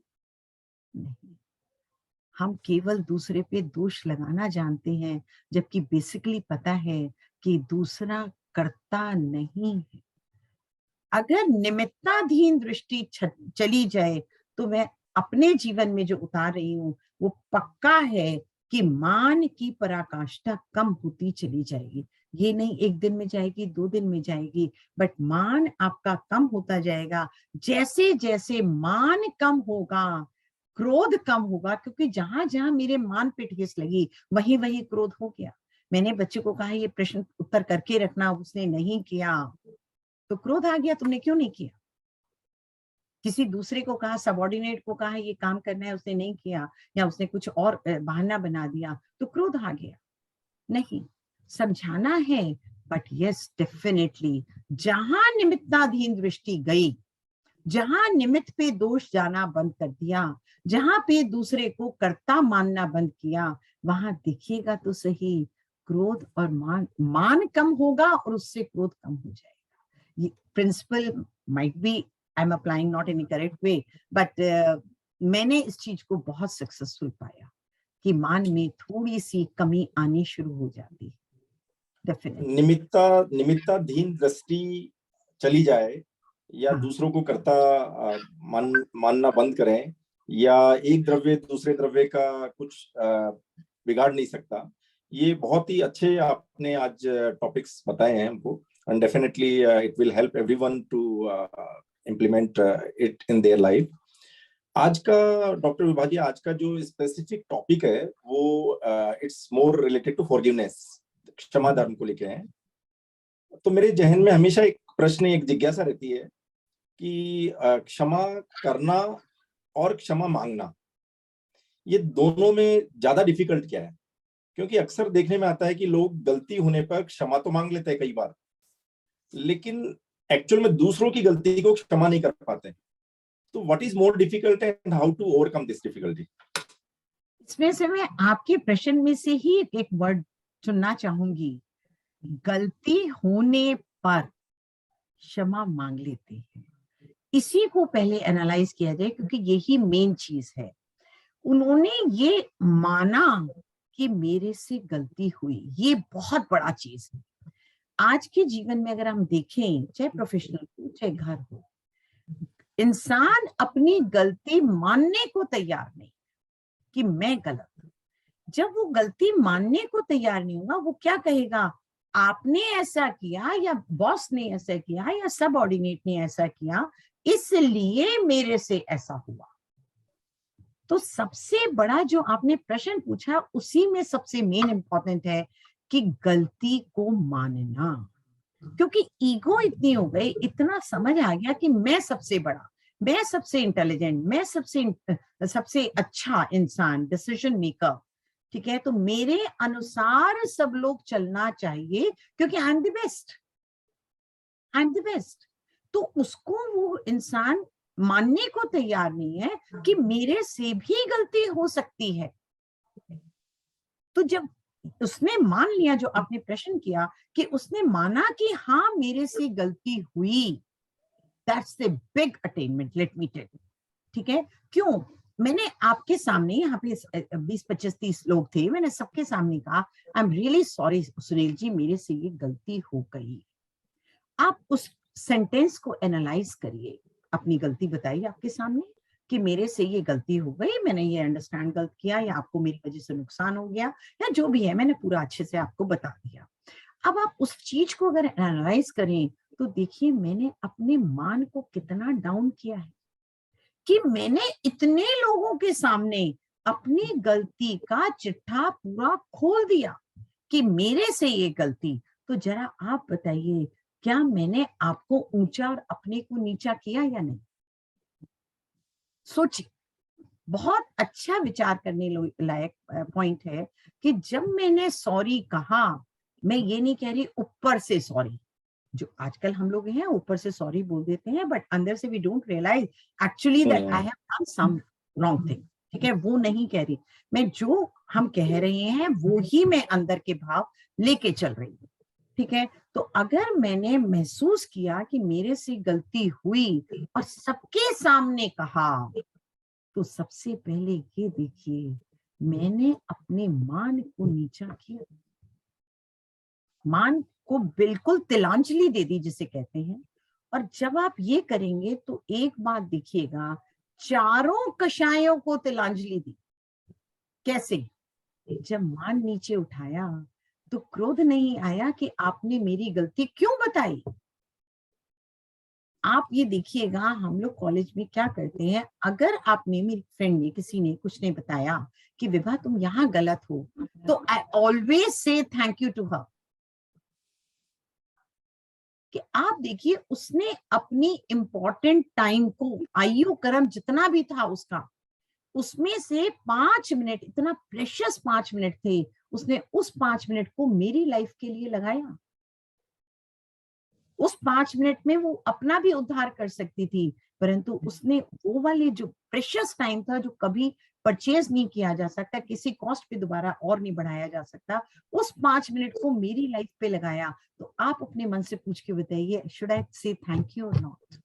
नहीं। हम केवल दूसरे पे दोष लगाना जानते हैं, जबकि बेसिकली पता है कि दूसरा करता नहीं है। अगर निमित्ताधीन दृष्टि चली जाए तो मैं अपने जीवन में जो उतार रही हूँ वो पक्का है कि मान की पराकाष्ठा कम होती चली जाएगी। ये नहीं एक दिन में जाएगी, 2 दिन में जाएगी, बट मान आपका कम होता जाएगा। जैसे जैसे मान कम होगा, क्रोध कम होगा, क्योंकि जहां जहां मेरे मान पे ठेस लगी वहीं वहीं क्रोध हो गया। मैंने बच्चे को कहा ये प्रश्न उत्तर करके रखना, उसने नहीं किया तो क्रोध आ गया, तुमने क्यों नहीं किया? किसी दूसरे को कहा, सबऑर्डिनेट को कहा ये काम करना है, उसने नहीं किया, या उसने कुछ और बहाना बना दिया तो क्रोध आ गया। नहीं, समझाना है, बट यस डेफिनेटली जहां निमित्ताधीन दृष्टि गई, जहां निमित्त पे दोष जाना बंद कर दिया, जहां पे दूसरे को कर्ता मानना बंद किया, वहां देखिएगा तो सही क्रोध और मान कम होगा और उससे क्रोध कम हो जाएगा। ये principal might be I am applying not in correct way, but मैंने इस चीज को बहुत सक्सेसफुल पाया कि मान में थोड़ी सी कमी आनी शुरू हो जाती है। डेफिनेटली निमित्ताधीन दृष्टि चली जाए या हाँ। दूसरों को कर्ता मानना बंद करें, या एक द्रव्य दूसरे द्रव्य का कुछ बिगाड़ नहीं सकता। ये बहुत ही अच्छे आपने आज टॉपिक्स बताए हैं हमको, and definitely it will help everyone to implement it in their life. आज का डॉक्टर विभा जी, आज का जो स्पेसिफिक टॉपिक है वो it's more related to forgiveness, क्षमा धर्म को लेके है। तो मेरे जहन में हमेशा एक प्रश्न, एक जिज्ञासा रहती है कि क्षमा करना और क्षमा मांगना, ये दोनों में ज्यादा डिफिकल्ट क्या है? क्योंकि अक्सर देखने में आता है कि लोग गलती होने पर क्षमा तो मांग लेते हैं कई बार, लेकिन एक्चुअल में दूसरों की गलती को क्षमा नहीं कर पाते। तो what is more difficult and how to overcome this difficulty? इसमें से मैं आपके प्रश्न में से ही एक वर्ड चुनना चाहूंगी, गलती होने पर क्षमा मांग लेते हैं। इसी को पहले एनालाइज किया जाए, क्योंकि यही मेन चीज है। उन्होंने ये माना कि मेरे से गलती हुई, ये बहुत बड़ा चीज है। आज के जीवन में अगर हम देखें, चाहे प्रोफेशनल हो चाहे घर हो, इंसान अपनी गलती मानने को तैयार नहीं कि मैं गलत हूं। जब वो गलती मानने को तैयार नहीं होगा, वो क्या कहेगा, आपने ऐसा किया या बॉस ने ऐसा किया या सबऑर्डिनेट ने ऐसा किया, इसलिए मेरे से ऐसा हुआ। तो सबसे बड़ा जो आपने प्रश्न पूछा, उसी में सबसे मेन इंपॉर्टेंट है कि गलती को मानना। क्योंकि ईगो इतनी हो गई, इतना समझ आ गया कि मैं सबसे बड़ा, मैं सबसे इंटेलिजेंट, मैं सबसे अच्छा इंसान, डिसीजन मेकर, ठीक है, तो मेरे अनुसार सब लोग चलना चाहिए क्योंकि आई am the best, I am the best. तो उसको वो इंसान मानने को तैयार नहीं है कि मेरे से भी गलती हो सकती है। तो जब उसने मान लिया, जो आपने प्रश्न किया कि उसने माना कि हाँ मेरे से गलती हुई, that's the big attainment, let me tell you. ठीक है, क्यों? मैंने आपके सामने, यहाँ पे 20-25-30 लोग थे, मैंने सबके सामने कहा I am really sorry Sunil ji, मेरे से ये गलती हो गई। आप उस सेंटेंस को एनालाइज करिए, अपनी गलती बताइए आपके सामने कि मेरे से ये गलती हो गई, मैंने ये अंडरस्टैंड गलत किया, या आपको मेरी वजह से नुकसान हो गया, या जो भी है मैंने पूरा अच्छे से आपको बता दिया। अब आप उस चीज को अगर एनालाइज करें तो देखिए मैंने अपने मान को कितना डाउन किया है कि मैंने इतने लोगों के सामने अपनी गलती का चिट्ठा पूरा खोल दिया कि मेरे से ये गलती। तो जरा आप बताइए, क्या मैंने आपको ऊंचा और अपने को नीचा किया या नहीं? सोचिए, बहुत अच्छा विचार करने लायक पॉइंट है कि जब मैंने सॉरी कहा, मैं ये नहीं कह रही ऊपर से सॉरी, जो आजकल हम लोग हैं ऊपर से सॉरी बोल देते हैं, बट अंदर से we don't realise actually that I have done some wrong thing. ठीक है, वो नहीं कह रही मैं, जो हम कह रहे हैं वो ही मैं अंदर के भाव लेके चल रही हूँ। ठीक है, तो अगर मैंने महसूस किया कि मेरे से गलती हुई और सबके सामने कहा, तो सबसे पहले ये देखिए मैंने अपने मान को नीचा किया, मान को बिल्कुल तिलांजलि दे दी जिसे कहते हैं। और जब आप ये करेंगे तो एक बात देखिएगा, चारों कषायों को तिलांजलि दी। कैसे? जब मान नीचे उठाया तो क्रोध नहीं आया कि आपने मेरी गलती क्यों बताई। आप ये देखिएगा, हम लोग कॉलेज में क्या करते हैं, अगर आपने, मेरी फ्रेंड ने, किसी ने, कुछ ने बताया कि विभा तुम यहाँ गलत हो, तो I always say thank you to her. कि आप देखिए उसने अपनी इंपॉर्टेंट टाइम को, आयु कर्म जितना भी था उसका, उसमें से 5 मिनट, इतना प्रेशियस 5 मिनट थे, उसने उस 5 मिनट को मेरी लाइफ के लिए लगाया। उस 5 मिनट में वो अपना भी उद्धार कर सकती थी, परंतु उसने वो वाले जो प्रेशियस टाइम था, जो कभी परचेज नहीं किया जा सकता, किसी कॉस्ट पे दोबारा और नहीं बढ़ाया जा सकता, उस 5 मिनट को मेरी लाइफ पे लगाया। तो आप अपने मन से पूछ के बताइए, शुड आई से थैंक यू और नॉट?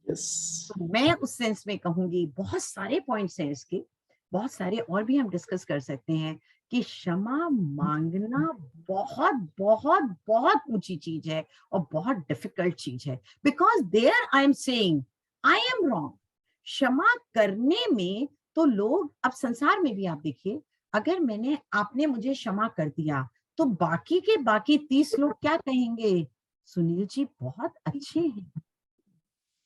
Yes. तो मैं उस सेंस में कहूंगी, बहुत सारे पॉइंट्स हैं इसके, बहुत सारे और भी हम डिस्कस कर सकते हैं कि क्षमा मांगना बहुत बहुत बहुत ऊंची चीज है और बहुत डिफिकल्ट चीज है। Because there I am saying I am wrong. क्षमा करने में तो लोग, अब संसार में भी आप देखिए, अगर आपने मुझे क्षमा कर दिया तो बाकी के बाकी 30 लोग क्या कहेंगे? सुनील जी बहुत अच्छे हैं,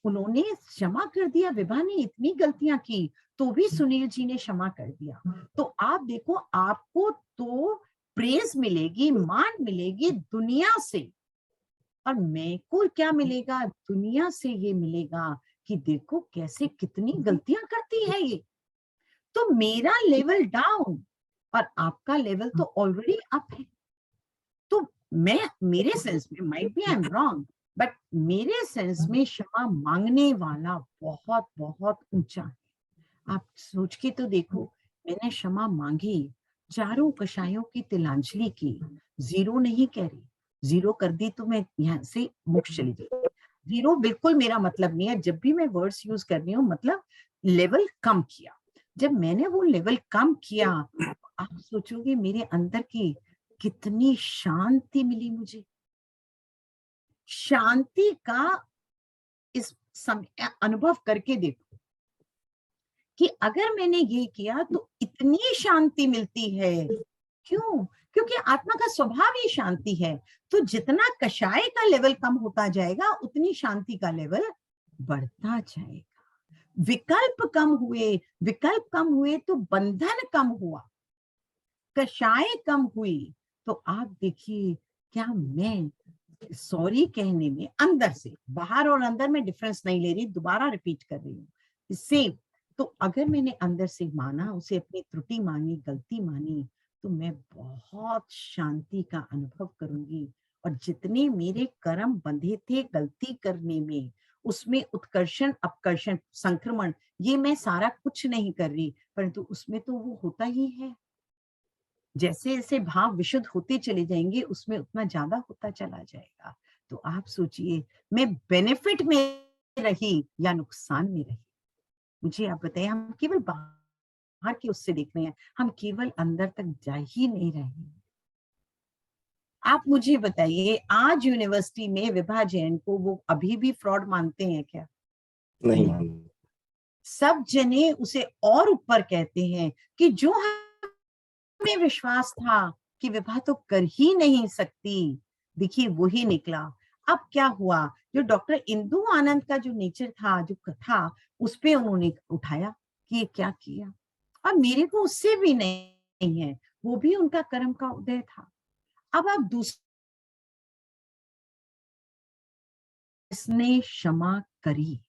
उन्होंने क्षमा कर दिया, विभा ने इतनी गलतियां की तो भी सुनील जी ने क्षमा कर दिया। तो आप देखो, आपको तो प्रेज मिलेगी, मान मिलेगी दुनिया से, और मेरे को क्या मिलेगा? दुनिया से ये मिलेगा कि देखो कैसे कितनी गलतियां करती है ये। तो मेरा लेवल डाउन और आपका लेवल तो ऑलरेडी अप है। तो मेरे सेंस में, might be I am wrong, but मेरे सेंस में क्षमा मांगने वाला बहुत बहुत ऊंचा है। आप सोच के तो देखो, मैंने क्षमा मांगी, चारों कषायों की तिलांजलि की, 0 नहीं कह रही, 0 कर दी तो मैं यहाँ से मुक्त चली जाती। 0 बिल्कुल मेरा मतलब नहीं है, जब भी मैं वर्ड्स यूज कर रही हूँ मतलब लेवल कम किया। जब मैंने वो लेवल कम किया, आप सोचोगे मेरे अंदर की कितनी शांति मिली मुझे। शांति का इस समय अनुभव करके देखो कि अगर मैंने ये किया तो इतनी शांति मिलती है। क्यों? क्योंकि आत्मा का स्वभाव ही शांति है। तो जितना कषाय का लेवल कम होता जाएगा, उतनी शांति का लेवल बढ़ता जाएगा। विकल्प कम हुए तो बंधन कम हुआ, कषाय कम हुई। तो आप देखिए, क्या मैं सॉरी कहने में अंदर से, बाहर और अंदर में डिफरेंस नहीं ले रही, दोबारा रिपीट कर रही हूँ सेम। तो अगर मैंने अंदर से माना, उसे अपनी त्रुटि मानी, गलती मानी, तो मैं बहुत शांति का अनुभव करूंगी। और जितने मेरे कर्म बंधे थे गलती करने में, उसमें उत्कर्षण, अपकर्षण, संक्रमण, ये मैं सारा कुछ नहीं कर रही, परंतु उसमें तो वो होता ही है। जैसे जैसे भाव विशुद्ध होते चले जाएंगे, उसमें उतना ज्यादा होता चला जाएगा। तो आप सोचिए, मैं बेनिफिट में रही या नुकसान में रही? मुझे आप बताइए, हम केवल बाहर के उससे देख रहे हैं, हम केवल अंदर तक जा ही नहीं रहे हैं। आप मुझे बताइए, आज यूनिवर्सिटी में विभा जैन को वो अभी भी फ्रॉड मानते हैं क्या? नहीं। सब जने उसे और ऊपर कहते हैं कि जो हमें विश्वास था कि विभा तो कर ही नहीं सकती, देखिए वही निकला। अब क्या हुआ? जो डॉक्टर इंदु आनंद का जो नेचर था, जो कथा, उस पे उन्होंने उठाया कि ये क्या किया। और मेरे को उससे भी नहीं है, वो भी उनका कर्म का उदय था। अब आप इसने क्षमा करी,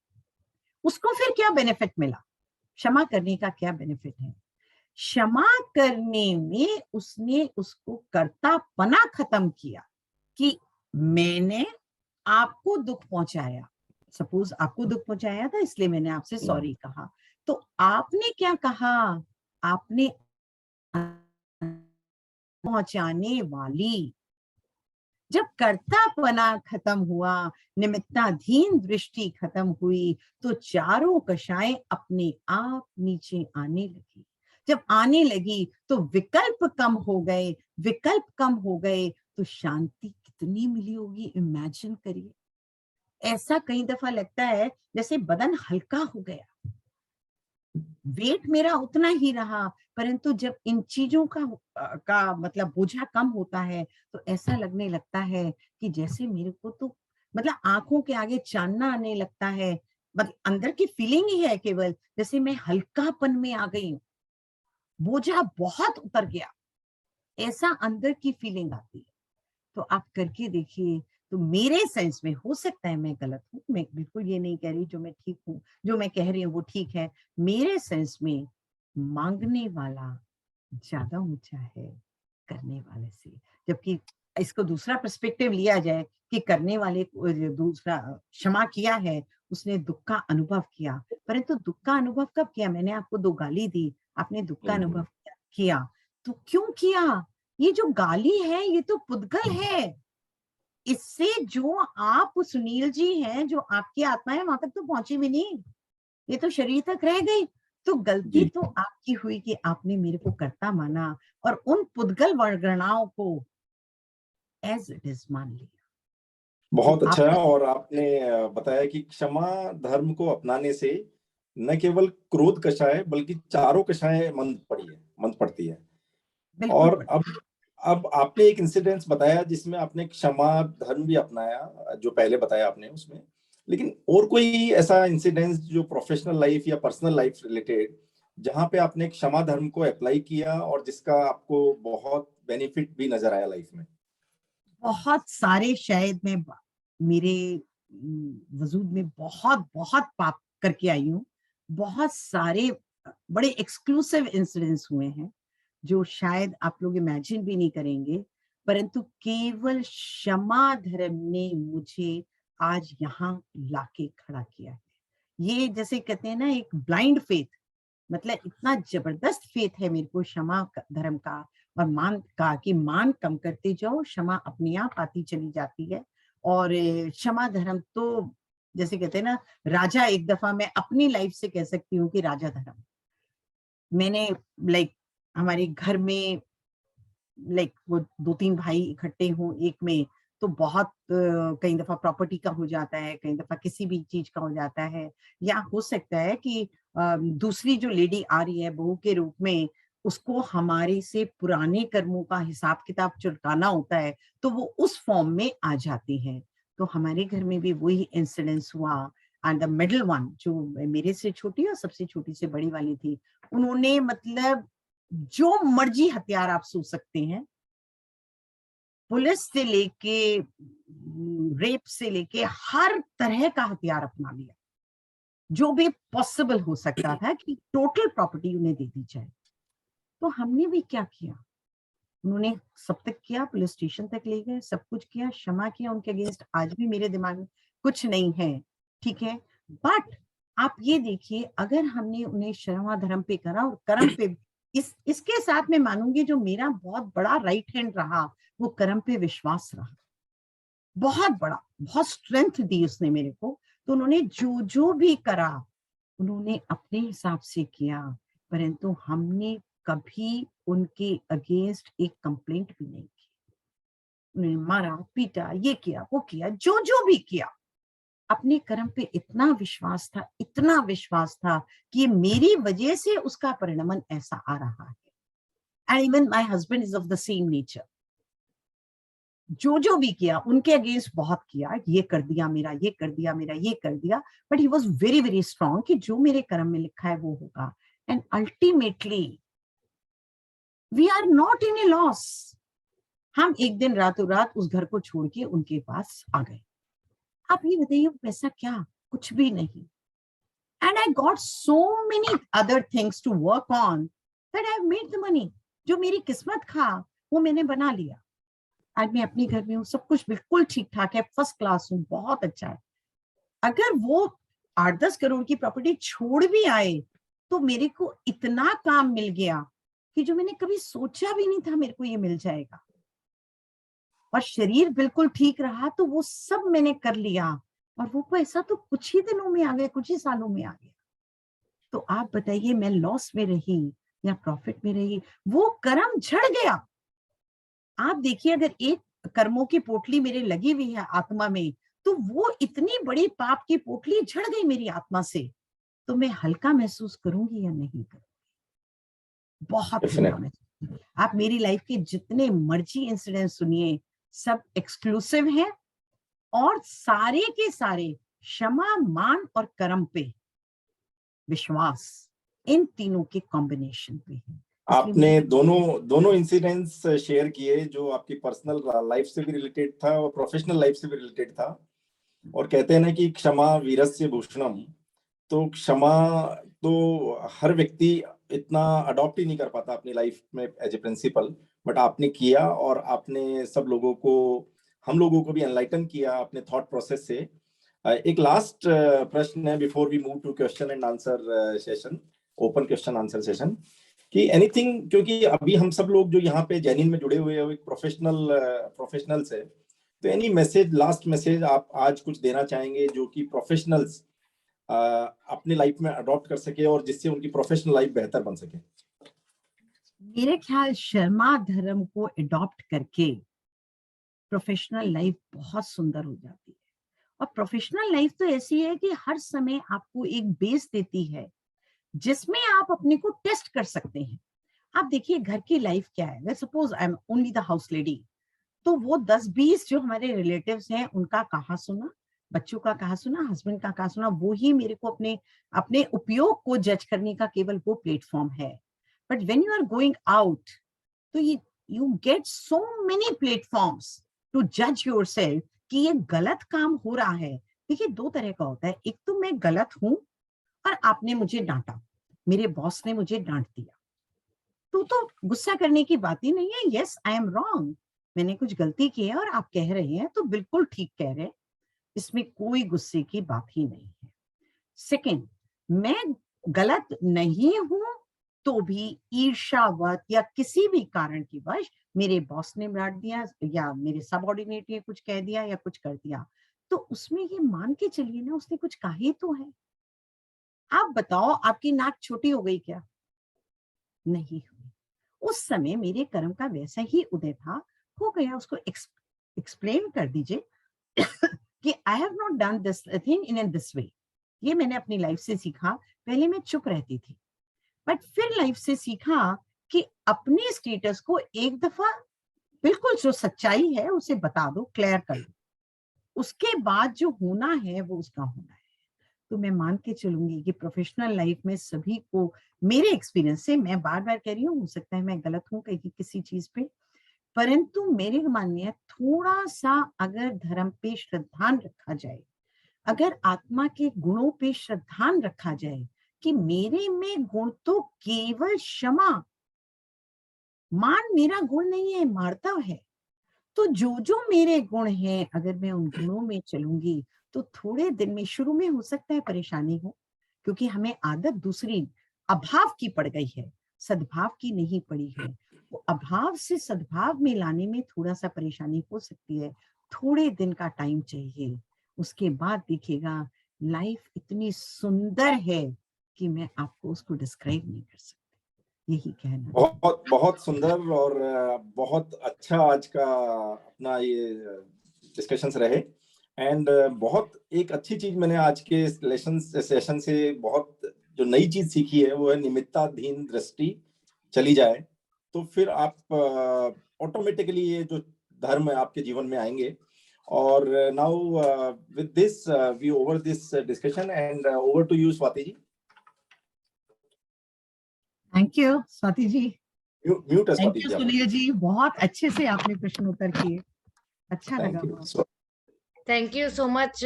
उसको फिर क्या बेनिफिट मिला? क्षमा करने का क्या बेनिफिट है? क्षमा करने में उसने उसको कर्तापना खत्म किया कि मैंने आपको दुख पहुंचाया, सपोज आपको दुख पहुंचाया था, इसलिए मैंने आपसे सॉरी कहा। तो आपने क्या कहा? आपने पहुंचाने वाली, जब कर्तापना खत्म हुआ, निमित्ताधीन दृष्टि खत्म हुई, तो चारों कषाय अपने आप नीचे आने लगी। जब आने लगी तो विकल्प कम हो गए, विकल्प कम हो गए तो शांति कितनी मिली होगी, इमेजिन करिए। ऐसा कई दफा लगता है जैसे बदन हल्का हो गया, वेट मेरा उतना ही रहा, परंतु जब इन चीजों का मतलब बोझा कम होता है तो ऐसा लगने लगता है कि जैसे मेरे को तो मतलब आंखों के आगे चानना आने लगता है। मतलब अंदर की फीलिंग ही है केवल, जैसे मैं हल्कापन में आ गई हूँ, बोझा बहुत उतर गया, ऐसा अंदर की फीलिंग आती है। तो आप करके देखिए। तो मेरे सेंस में, हो सकता है मैं गलत हूँ, मैं बिल्कुल ये नहीं कह रही जो मैं ठीक हूँ, जो मैं कह रही हूँ वो ठीक है। मेरे सेंस में मांगने वाला ज्यादा ऊंचा है करने वाले से, जबकि इसको दूसरा पर्सपेक्टिव लिया जाए कि करने वाले को जो दूसरा क्षमा किया है, उसने दुख का अनुभव किया, परंतु दुख का अनुभव कब किया? मैंने आपको 2 गाली दी, आपने दुख का अनुभव किया, तो क्यों किया? ये जो गाली है ये तो पुद्गल है। इससे जो आप सुनील जी हैं, जो आपकी आत्मा है, वहां तक तो पहुंची भी नहीं, ये तो शरीर तक रह गई। तो गलती जी। तो आपकी हुई कि आपने मेरे को कर्ता माना और उन पुद्गल वर्गणाओं को एज इट इज मान लिया। बहुत तो अच्छा है। आपने और आपने बताया कि क्षमा धर्म को अपनाने से न केवल क्रोध कषाय बल्कि चारों कषाय मंद पड़ती है। बिल्कुल और अब आपने एक इंसिडेंस बताया जिसमें आपने क्षमा धर्म भी अपनाया, जो पहले बताया आपने उसमें, लेकिन और कोई ऐसा इंसिडेंस जो प्रोफेशनल लाइफ या पर्सनल लाइफ रिलेटेड, जहां पे आपने क्षमा धर्म को अप्लाई किया और जिसका आपको बहुत बेनिफिट भी नजर आया लाइफ में? बहुत सारे, शायद मैं मेरे वजूद में बहुत बहुत पाप करके आई हूँ। बहुत सारे बड़े एक्सक्लूसिव इंसिडेंट्स हुए हैं जो शायद आप लोग इमेजिन भी नहीं करेंगे, परंतु केवल क्षमा धर्म ने मुझे आज यहाँ लाके खड़ा किया है। ये जैसे कहते हैं ना, एक ब्लाइंड फेथ, मतलब इतना जबरदस्त फेथ है मेरे को क्षमा धर्म का और मान का, कि मान कम करते जाओ, क्षमा अपने आप आती चली जाती है। और क्षमा धर्म तो जैसे कहते हैं ना, राजा, एक दफा मैं अपनी लाइफ से कह सकती हूँ कि राजा धर्म मैंने, लाइक हमारे घर में, लाइक वो 2-3 भाई इकट्ठे हों एक में, तो बहुत कई दफा प्रॉपर्टी का हो जाता है, कई दफा किसी भी चीज का हो जाता है, या हो सकता है कि दूसरी जो लेडी आ रही है बहू के रूप में, उसको हमारे से पुराने कर्मों का हिसाब किताब चुकाना होता है, तो वो उस फॉर्म में आ जाती है। तो हमारे घर में भी वही इंसिडेंस हुआ। एंड द मिडिल वन, जो मेरे से छोटी और सबसे छोटी से बड़ी वाली थी, उन्होंने मतलब जो मर्जी हथियार आप सोच सकते हैं, पुलिस से लेके रेप से लेके हर तरह का हथियार अपना लिया, जो भी पॉसिबल हो सकता था कि टोटल प्रॉपर्टी उन्हें दे दी जाए। तो हमने भी क्या किया, उन्होंने सब तक किया, पुलिस स्टेशन तक ले गए, सब कुछ किया, क्षमा किया उनके अगेंस्ट। आज भी मेरे दिमाग में कुछ नहीं है, ठीक है। बट आप ये देखिए, अगर हमने उन्हें क्षमा धर्म पे करा और कर्म पे, इसके साथ मैं मानूंगी जो मेरा बहुत बड़ा राइट हैंड रहा, वो कर्म पे विश्वास रहा, बहुत बड़ा, बहुत स्ट्रेंथ दी उसने मेरे को। तो उन्होंने जो जो भी करा, उन्होंने अपने हिसाब से किया, परंतु हमने कभी उनके अगेंस्ट एक कंप्लेंट भी नहीं की। उन्हें मारा, पीटा, ये किया, वो किया, जो जो भी किया, अपने कर्म पे इतना विश्वास था, इतना विश्वास था कि मेरी वजह से उसका परिणमन ऐसा आ रहा है। And even my husband is of the same nature. जो जो भी किया उनके अगेंस्ट बहुत किया, ये कर दिया मेरा, ये कर दिया मेरा, ये कर दिया, but he was very very strong कि जो मेरे कर्म में लिखा है वो होगा। And ultimately we are not in a loss. हम एक दिन रातों रात उस घर को छोड़ के उनके पास आ गए। आप ये बताइए पैसा क्या, कुछ भी नहीं। And I got so many other things to work on that I have made the money. जो मेरी किस्मत था वो मैंने बना लिया। आज मैं अपने घर में हूँ, सब कुछ बिल्कुल ठीक ठाक है, फर्स्ट क्लास हूँ, बहुत अच्छा है। अगर वो 8-10 करोड़ की प्रॉपर्टी छोड़ भी आए तो मेरे को इतना काम मिल गया कि जो मैंने कभी सोचा भी नहीं था मेरे को ये मिल जाएगा। और शरीर बिल्कुल ठीक रहा तो वो सब मैंने कर लिया, और वो पैसा तो कुछ ही दिनों में आ गया, कुछ ही सालों में आ गया। तो आप बताइए, मैं लॉस में रही या प्रॉफिट में रही? वो कर्म झड़ गया। आप देखिए, अगर एक कर्मों की पोटली मेरे लगी हुई है आत्मा में, तो वो इतनी बड़ी पाप की पोटली झड़ गई मेरी आत्मा से, तो मैं हल्का महसूस करूंगी या नहीं करूंगी? बहुत हल्का महसूस। आप मेरी लाइफ के जितने मर्जी इंसिडेंट सुनिए, सब एक्सक्लूसिव हैं और सारे के सारे क्षमा, मान और कर्म पे विश्वास, इन तीनों के कॉम्बिनेशन पे है। आपने दोनों इंसिडेंट्स शेयर किए जो आपकी पर्सनल लाइफ से भी रिलेटेड था और प्रोफेशनल लाइफ से भी रिलेटेड था। और कहते हैं ना कि क्षमा वीरस्य भूषणम, तो क्षमा तो हर व्यक्ति इतना अडॉप्ट ही नहीं कर पाता अपनी लाइफ में एज ए प्रिंसिपल, बट आपने किया और आपने सब लोगों को, हम लोगों को भी एनलाइटन किया अपने थॉट प्रोसेस से। एक लास्ट प्रश्न है before we move to question and answer session, open question answer session, कि एनीथिंग, क्योंकि अभी हम सब लोग जो यहाँ पे जैनिन में जुड़े हुए हैं वो एक प्रोफेशनल्स है, तो एनी मैसेज, लास्ट मैसेज आप आज कुछ देना चाहेंगे जो कि प्रोफेशनल्स अपनी लाइफ में अडॉप्ट कर सके और जिससे उनकी प्रोफेशनल लाइफ बेहतर बन सके? मेरे ख्याल शर्मा धर्म को अडॉप्ट करके प्रोफेशनल लाइफ बहुत सुंदर हो जाती है। और प्रोफेशनल लाइफ तो ऐसी है कि हर समय आपको एक बेस देती है जिसमें आप अपने को टेस्ट कर सकते हैं। आप देखिए घर की लाइफ क्या है, suppose I am only the house lady, तो वो 10-20 जो हमारे रिलेटिव्स हैं उनका कहा सुना, बच्चों का कहा सुना, हस्बैंड का कहा सुना, वो ही मेरे को अपने अपने उपयोग को जज करने का केवल वो प्लेटफॉर्म है। But when you are going out, तो you get so many platforms to जज योरसेल्फ कि ये गलत काम हो रहा है। देखिए 2 तरह का होता है, एक तो मैं गलत हूं और आपने मुझे डांटा, मेरे बॉस ने मुझे डांट दिया, तो गुस्सा करने की बात ही नहीं है। यस आई एम रॉन्ग, मैंने कुछ गलती की है और आप कह रहे हैं तो बिल्कुल ठीक कह रहे हैं, इसमें कोई गुस्से की बात ही नहीं है। सेकंड, मैं गलत नहीं हूं तो भी ईर्ष्यावश या किसी भी कारण की वश मेरे बॉस ने डांट दिया या मेरे सबऑर्डिनेट ने कुछ कह दिया या कुछ कर दिया, तो उसमें ये मान के चलिए ना उसने कुछ कहा ही तो है। आप बताओ आपकी नाक छोटी हो गई क्या? नहीं हुई। उस समय मेरे कर्म का वैसा ही उदय था, हो गया, उसको एक्सप्लेन कर दीजिए कि I have not done this thing in this way. ये मैंने अपनी लाइफ से सीखा। पहले मैं चुप रहती थी, बट फिर लाइफ से सीखा कि अपने स्टेटस को एक दफा बिल्कुल जो सच्चाई है उसे बता दो, क्लियर कर दो, उसके बाद जो होना है वो उसका होना है। तो मैं मान के चलूंगी कि प्रोफेशनल लाइफ में सभी को, मेरे एक्सपीरियंस से, मैं बार बार कह रही हूँ, हो सकता है मैं गलत हूँ कहीं किसी चीज पे, परंतु मेरे माननीय है थोड़ा सा अगर धर्म पे श्रद्धान रखा जाए, अगर आत्मा के गुणों पे श्रद्धान रखा जाए कि मेरे में गुण तो केवल क्षमा, मान मेरा गुण नहीं है, मार्दव है, तो जो जो मेरे गुण हैं अगर मैं उन गुणों में चलूंगी तो थोड़े दिन में, शुरू में हो सकता है परेशानी हो, क्योंकि हमें आदत दूसरी अभाव की पड़ गई है, सद्भाव की नहीं पड़ी है। तो अभाव से सद्भाव में लाने में थोड़ा सा परेशानी हो सकती है, थोड़े दिन का टाइम चाहिए, उसके बाद देखिएगा लाइफ इतनी सुंदर है कि मैं आपको उसको डिस्क्राइब नहीं कर सकती। यही कहना। बहुत बहुत सुंदर और बहुत अच्छा आज का अपना ये डिस्कशंस रहे। एंड बहुत एक अच्छी चीज मैंने आज के सेशन से बहुत जो नई चीज सीखी है वो है निमित्ताधीन दृष्टि चली जाए तो फिर आप ऑटोमेटिकली ये जो धर्म है आपके जीवन में आएंगे। और now with this we over this discussion and over to you Swati ji. Thank you Swati ji. Mute है थैंक स्वाति यू जी। सुनील जी, बहुत अच्छे से आपने प्रश्न उत्तर किए, अच्छा लगा थैंक यू। बहुत। Thank you so much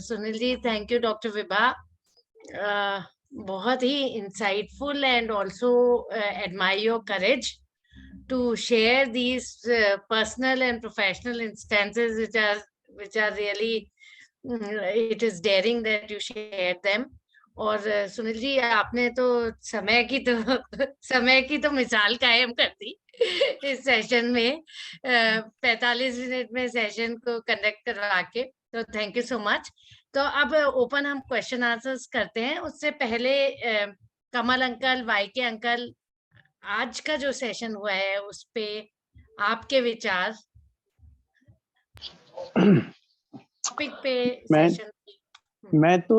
Sunil ji, thank you doctor Vibha, बहुत ही insightful and also admire your courage to share these personal and professional instances which are really it is daring that you shared them. और सुनील जी आपने तो समय की तो मिसाल कायम कर दी इस सेशन में, 45 मिनट में सेशन को कंडक्ट करवा के, तो थैंक यू सो मच। तो अब ओपन हम क्वेश्चन आंसर्स करते हैं। उससे पहले कमल अंकल, वाईके अंकल, आज का जो सेशन हुआ है उस पे आपके विचार, टॉपिक पे सेशन। मैं तो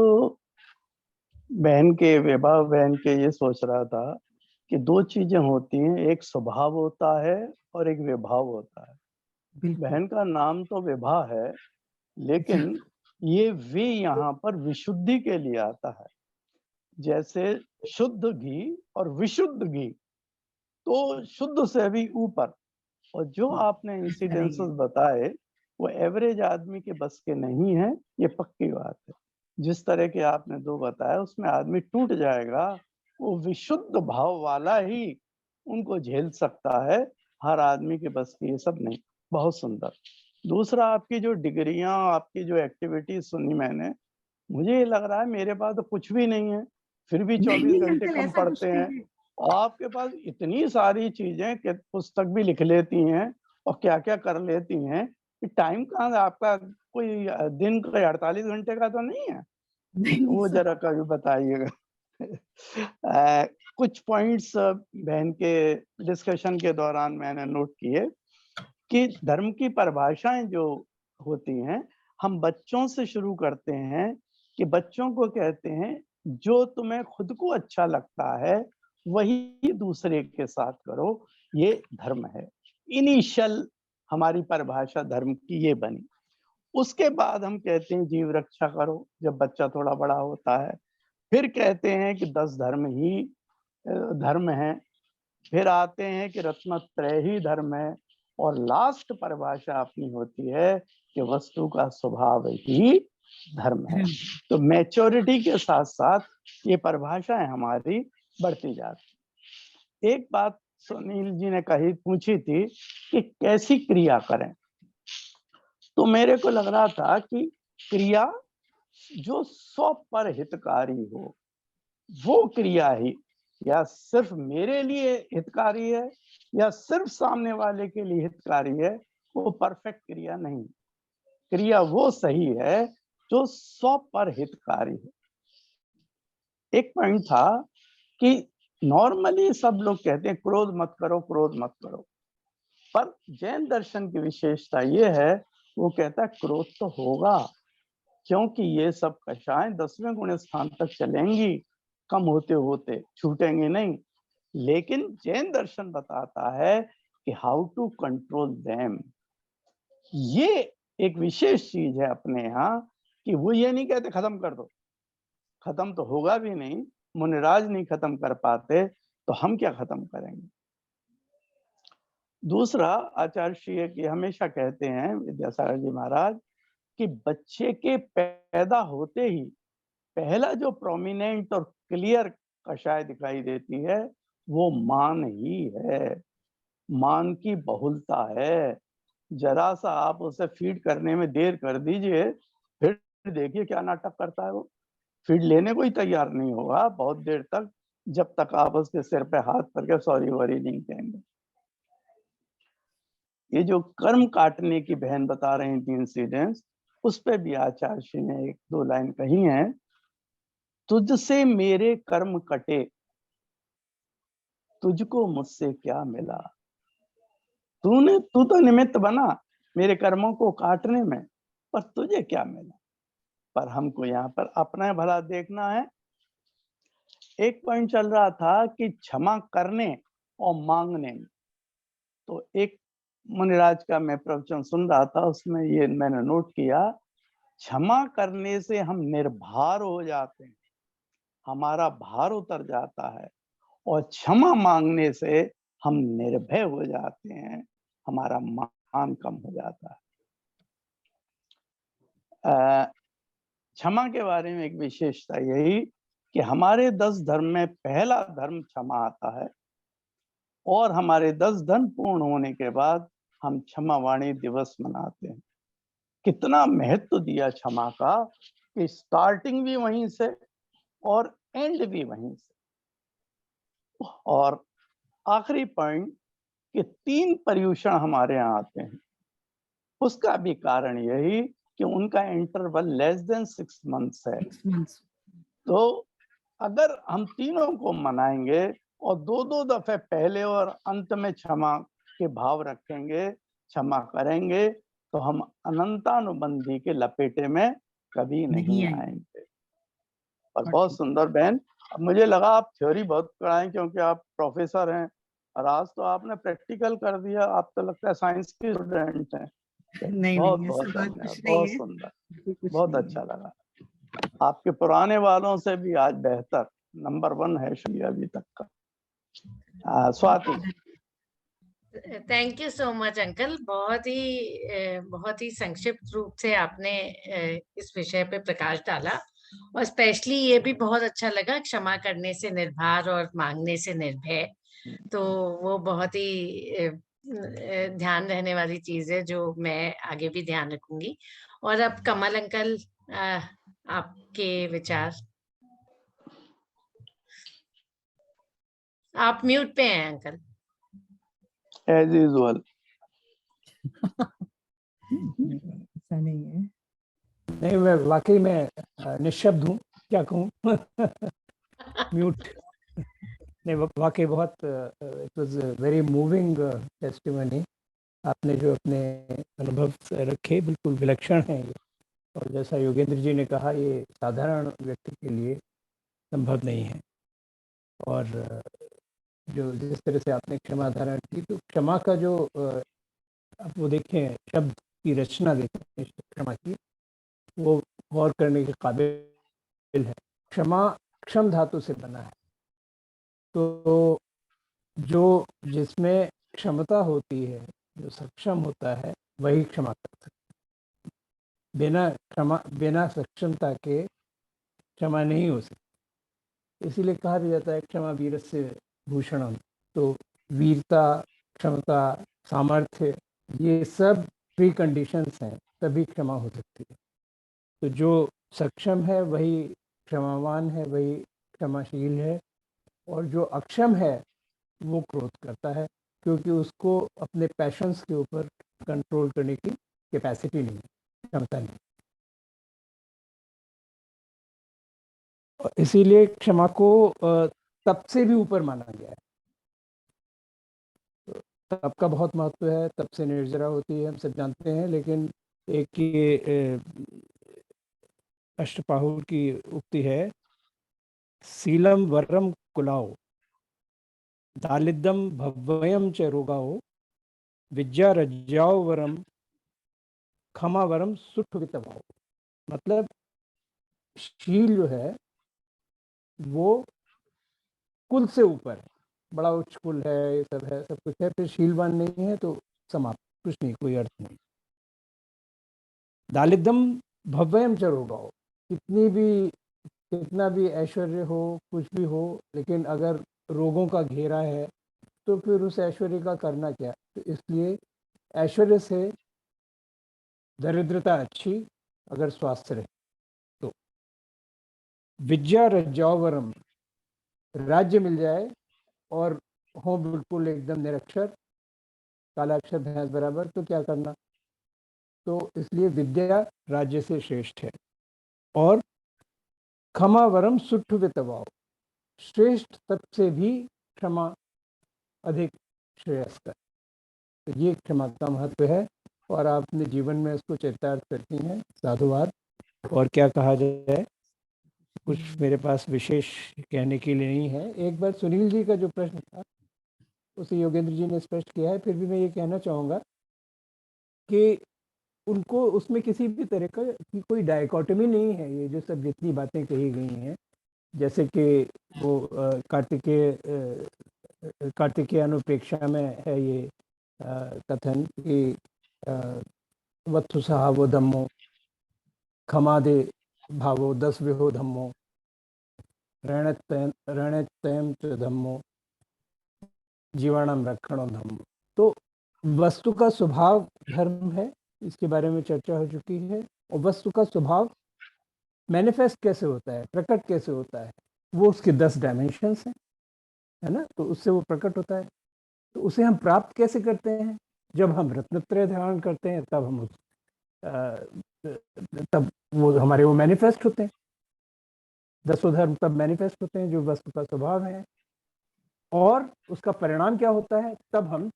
विभा बहन के ये सोच रहा था कि 2 चीजें होती हैं, एक स्वभाव होता है और एक विभाव होता है। बहन का नाम तो विभा है, लेकिन ये वे यहाँ पर विशुद्धि के लिए आता है। जैसे शुद्ध घी और विशुद्ध घी, तो शुद्ध से भी ऊपर। और जो आपने इंसिडेंसेस बताए वो एवरेज आदमी के बस के नहीं है, ये पक्की बात है। जिस तरह के आपने 2 बताया उसमें आदमी टूट जाएगा, वो विशुद्ध भाव वाला ही उनको झेल सकता है। हर आदमी के बस की ये सब नहीं। बहुत सुंदर। दूसरा, आपकी जो डिग्रियां, आपकी जो एक्टिविटीज सुनी मैंने, मुझे ये लग रहा है मेरे पास तो कुछ भी नहीं है, फिर भी 24 नहीं घंटे अंकल, कम ऐसा कुछ पढ़ते नहीं हैं। है। और आपके पास इतनी सारी चीजें कि पुस्तक भी लिख लेती हैं और क्या क्या कर लेती हैं कि टाइम कहाँ है आपका? कोई दिन का 48 घंटे का तो नहीं है। नहीं वो सर। जरा कभी बताइएगा। कुछ पॉइंट्स बहन के डिस्कशन के दौरान मैंने नोट किए कि धर्म की परिभाषाएं जो होती हैं, हम बच्चों से शुरू करते हैं कि बच्चों को कहते हैं जो तुम्हें खुद को अच्छा लगता है वही दूसरे के साथ करो, ये धर्म है। इनिशियल हमारी परिभाषा धर्म की ये बनी। उसके बाद हम कहते हैं जीव रक्षा करो, जब बच्चा थोड़ा बड़ा होता है। फिर कहते हैं कि 10 धर्म ही धर्म है। फिर आते हैं कि रत्नत्रय ही धर्म है। और लास्ट परिभाषा अपनी होती है कि वस्तु का स्वभाव ही धर्म है। तो मैच्योरिटी के साथ साथ ये परिभाषाएं हमारी बढ़ती जाती। एक बात सुनील जी ने पूछी थी कि कैसी क्रिया करें, तो मेरे को लग रहा था कि क्रिया जो 100% हितकारी हो, वो क्रिया ही, या सिर्फ मेरे लिए हितकारी है या सिर्फ सामने वाले के लिए हितकारी है, वो परफेक्ट क्रिया नहीं। क्रिया वो सही है जो 100% हितकारी है। एक पॉइंट था कि नॉर्मली सब लोग कहते हैं क्रोध मत करो, क्रोध मत करो, पर जैन दर्शन की विशेषता ये है, वो कहता है क्रोध तो होगा, क्योंकि ये सब कषाएं 10वें गुण स्थान तक चलेंगी, कम होते होते छूटेंगे नहीं। लेकिन जैन दर्शन बताता है कि हाउ टू कंट्रोल देम। ये एक विशेष चीज है अपने यहाँ, कि वो ये नहीं कहते खत्म कर दो, खत्म तो होगा भी नहीं, मुनिराज नहीं खत्म कर पाते तो हम क्या खत्म करेंगे। दूसरा, आचार्य श्री की हमेशा कहते हैं विद्यासागर जी महाराज कि बच्चे के पैदा होते ही पहला जो प्रोमिनेंट और क्लियर कषाय दिखाई देती है वो मान ही है। मान की बहुलता है। जरा सा आप उसे फीड करने में देर कर दीजिए, फिर देखिए क्या नाटक करता है वो। फीड लेने को ही तैयार नहीं होगा बहुत देर तक, जब तक आप उसके सिर पे हाथ करके सॉरी वॉरी नहीं कहेंगे। ये जो कर्म काटने की बहन बता रही थी इंसिडेंट्स, उस पे भी आचार्य ने 1-2 लाइन कही हैं। तुझसे मेरे कर्म कटे, तुझको मुझसे क्या मिला। तू तो निमित्त बना मेरे कर्मों को काटने में, पर तुझे क्या मिला। पर हमको यहाँ पर अपना भला देखना है। एक पॉइंट चल रहा था कि क्षमा करने और मांगने में, तो एक मुनिराज का मैं प्रवचन सुन रहा था, उसमें ये मैंने नोट किया, क्षमा करने से हम निर्भर हो जाते हैं, हमारा भार उतर जाता है, और क्षमा मांगने से हम निर्भय हो जाते हैं, हमारा मान कम हो जाता है। क्षमा के बारे में एक विशेषता यही कि हमारे 10 धर्म में पहला धर्म क्षमा आता है, और हमारे 10 धर्म पूर्ण होने के बाद हम क्षमावाणी दिवस मनाते हैं। कितना महत्व दिया क्षमा का, कि स्टार्टिंग भी वहीं से और एंड भी वहीं से। और आखिरी पॉइंट कि 3 पर्यूषण हमारे यहाँ आते हैं, उसका भी कारण यही कि उनका इंटरवल लेस देन 6 मंथ्स है। तो अगर हम तीनों को मनाएंगे और 2-2 दफे पहले और अंत में क्षमा के भाव रखेंगे, क्षमा करेंगे, तो हम अनंतानुबंधी के लपेटे में कभी नहीं आएंगे। और बहुत सुंदर बहन, अब मुझे लगा आप थ्योरी बहुत पढ़ाएं क्योंकि आप प्रोफेसर हैं, और आज तो आपने प्रैक्टिकल कर दिया। आप तो लगता है साइंस के स्टूडेंट हैं। नहीं बहुत नहीं, बहुत ऐसी बात धन्यवाद, कुछ नहीं बहुत है, सुंदर, कुछ बहुत नहीं अच्छा है। लगा। आपके पुराने वालों से भी आज बेहतर, नंबर 1 है श्री अभी तक का। Swati. Thank you so much uncle. बहुत ही संक्षिप्त रूप से आपने इस विषय पे प्रकाश डाला, और स्पेशली ये भी बहुत अच्छा लगा, क्षमा करने से निर्भर और मांगने से निर्भय। तो वो बहुत ही ध्यान रहने वाली चीज है जो मैं आगे भी ध्यान रखूंगी। और अब कमल अंकल, आपके विचार। आप म्यूट पे हैं अंकल। As usual. ऐसा नहीं है। नहीं, मैं वाकई में निशब्द हूँ, क्या कहूँ। म्यूट। नहीं, वाकई बहुत it was very moving testimony. आपने जो अपने अनुभव रखे बिल्कुल विलक्षण हैं ये। और जैसा योगेंद्र जी ने कहा, ये साधारण व्यक्ति के लिए संभव नहीं है। और जो जिस तरह से आपने क्षमा धारण की, तो क्षमा का जो आप वो देखें, शब्द की रचना देखें क्षमा की, वो गौर करने के काबिल है। क्षमा क्षम धातु से बना है, तो जो जिसमें क्षमता होती है, जो सक्षम होता है, वही क्षमा कर सकता है। बिना सक्षमता के क्षमा नहीं हो सकती। इसीलिए कहा भी जाता है क्षमा वीरस्य भूषणम। तो वीरता, क्षमता, सामर्थ्य, ये सब प्री कंडीशंस हैं, तभी क्षमा हो सकती है। तो जो सक्षम है वही क्षमावान है, वही क्षमाशील है। और जो अक्षम है वो क्रोध करता है, क्योंकि उसको अपने पैशंस के ऊपर कंट्रोल करने की कैपेसिटी नहीं है, क्षमता नहीं। और इसीलिए क्षमा को तप से भी ऊपर माना गया है। तो तप का बहुत महत्व है, तप से निर्जरा होती है, हम सब जानते हैं। लेकिन एक ये अष्टपाहुर की उक्ति है, सीलम वरम कुलाओ, दालिदम भव्यम च रोगाओ, विद्या रज्जाओ वरम, क्षमा वरम सुठ वितभाओ। मतलब शील जो है वो कुल से ऊपर है, बड़ा उच्च कुल है, ये सब है, सब कुछ है, फिर शीलवान नहीं है तो समाप्त, कुछ नहीं, कोई अर्थ नहीं। दालिदम भव्यम च रोगाओ, कितना भी ऐश्वर्य हो, कुछ भी हो, लेकिन अगर रोगों का घेरा है तो फिर उस ऐश्वर्य का करना क्या। तो इसलिए ऐश्वर्य से दरिद्रता अच्छी, अगर स्वास्थ्य रहे तो। विद्या रज्जावरम, राज्य मिल जाए और हो बिल्कुल एकदम निरक्षर, काला अक्षर भैंस बराबर, तो क्या करना। तो इसलिए विद्या राज्य से श्रेष्ठ है। और क्षमा वरम सुठ वितवाओ, श्रेष्ठ तप से भी क्षमा अधिक श्रेयस्कर। तो ये क्षमा का महत्व है, और आप अपने जीवन में इसको चरितार्थ करती हैं, साधुवाद। और क्या कहा जाए, कुछ मेरे पास विशेष कहने के लिए नहीं है। एक बार सुनील जी का जो प्रश्न था उसे योगेंद्र जी ने स्पष्ट किया है, फिर भी मैं ये कहना चाहूँगा कि उनको उसमें किसी भी तरह का की कोई डायकोटमी नहीं है। ये जो सब जितनी बातें कही गई हैं, जैसे कि वो कार्तिकेय अनुप्रेक्षा में है ये कथन कि वत्सु सहावो धम्मो, खमादे भावो दस विहो धम्मो, रणतयम च धम्मो, जीवाणम रक्षणो धम्मो। तो वस्तु का स्वभाव धर्म है, इसके बारे में चर्चा हो चुकी है। और वस्तु का स्वभाव मैनिफेस्ट कैसे होता है, प्रकट कैसे होता है, वो उसके 10 डायमेंशंस हैं, है ना। तो उससे वो प्रकट होता है। तो उसे हम प्राप्त कैसे करते हैं, जब हम रत्नत्रय धारण करते हैं, तब हम तब वो हमारे वो मैनिफेस्ट होते हैं, 10 धर्म तब मैनिफेस्ट होते हैं, जो वस्तु का स्वभाव है। और उसका परिणाम क्या होता है, तब हम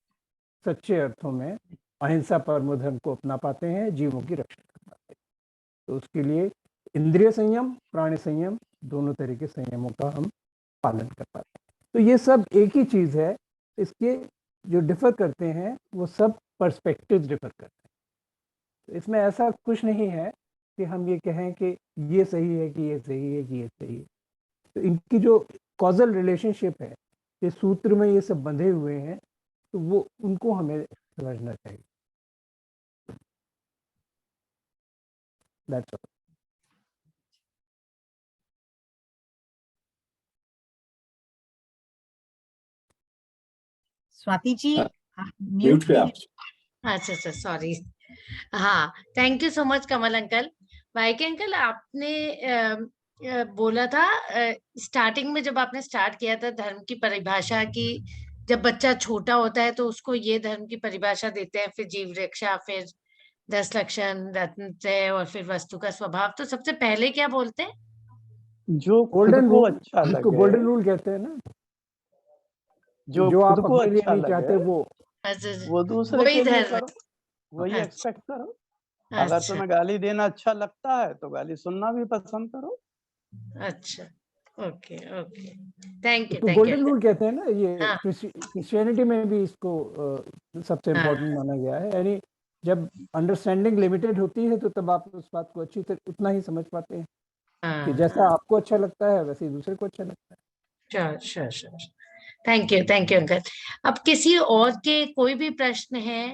सच्चे अर्थों में अहिंसा परमो धर्म को अपना पाते हैं, जीवों की रक्षा कर पाते हैं। तो उसके लिए इंद्रिय संयम, प्राणी संयम, दोनों तरह के संयमों का हम पालन कर पाते हैं। तो ये सब एक ही चीज है। इसके जो डिफर करते हैं वो सब पर्सपेक्टिव डिफर करते हैं। तो इसमें ऐसा कुछ नहीं है कि हम ये कहें कि ये सही है, कि ये सही है, कि ये सही है। तो इनकी जो कॉजल रिलेशनशिप है, इस सूत्र में ये सब बंधे हुए हैं, तो वो उनको हमें समझना चाहिए। That's all. Swati ji, mute पे आप। अच्छा अच्छा, सॉरी। हाँ, thank you so much Kamal uncle. YK uncle, आपने बोला था स्टार्टिंग में, जब आपने स्टार्ट किया था धर्म की परिभाषा की, जब बच्चा छोटा होता है तो उसको ये धर्म की परिभाषा देते हैं, फिर जीव रक्षा, फिर 10 लक्षण, रत्नत्रय, और फिर वस्तु का स्वभाव। तो सबसे पहले क्या बोलते हैं? जो खुद गोल्डन को रूल, अच्छा जिसको लगे, गोल्डन रूल कहते हैं ना, जो जो खुद आप को अपने लिए अच्छा नहीं चाहते लगे वो। अच्छा, वो दूसरे वही के लिए धर्म है। करो, वही अच्छा एक्सपेक्ट करो। अगर अच्छा तुम्हें गाली देना अच्छा लगता है तो गाली सुनना भी पसंद करो। अच्छा, ओके ओके, थैंक यू तो थैंक यू। गोल्डन रूल कहते हैं ना, ये हाँ क्रिश्चियनिटी में भी इसको सबसे हाँ इम्पोर्टेंट माना गया है। यानी जब अंडरस्टैंडिंग लिमिटेड होती है तो तब आप उस बात को अच्छी तरह उतना ही समझ पाते हैं कि हाँ जैसा आपको अच्छा लगता है वैसे ही दूसरे को अच्छा लगता है। Sure sure sure, thank you uncle. अब किसी और के कोई भी प्रश्न है?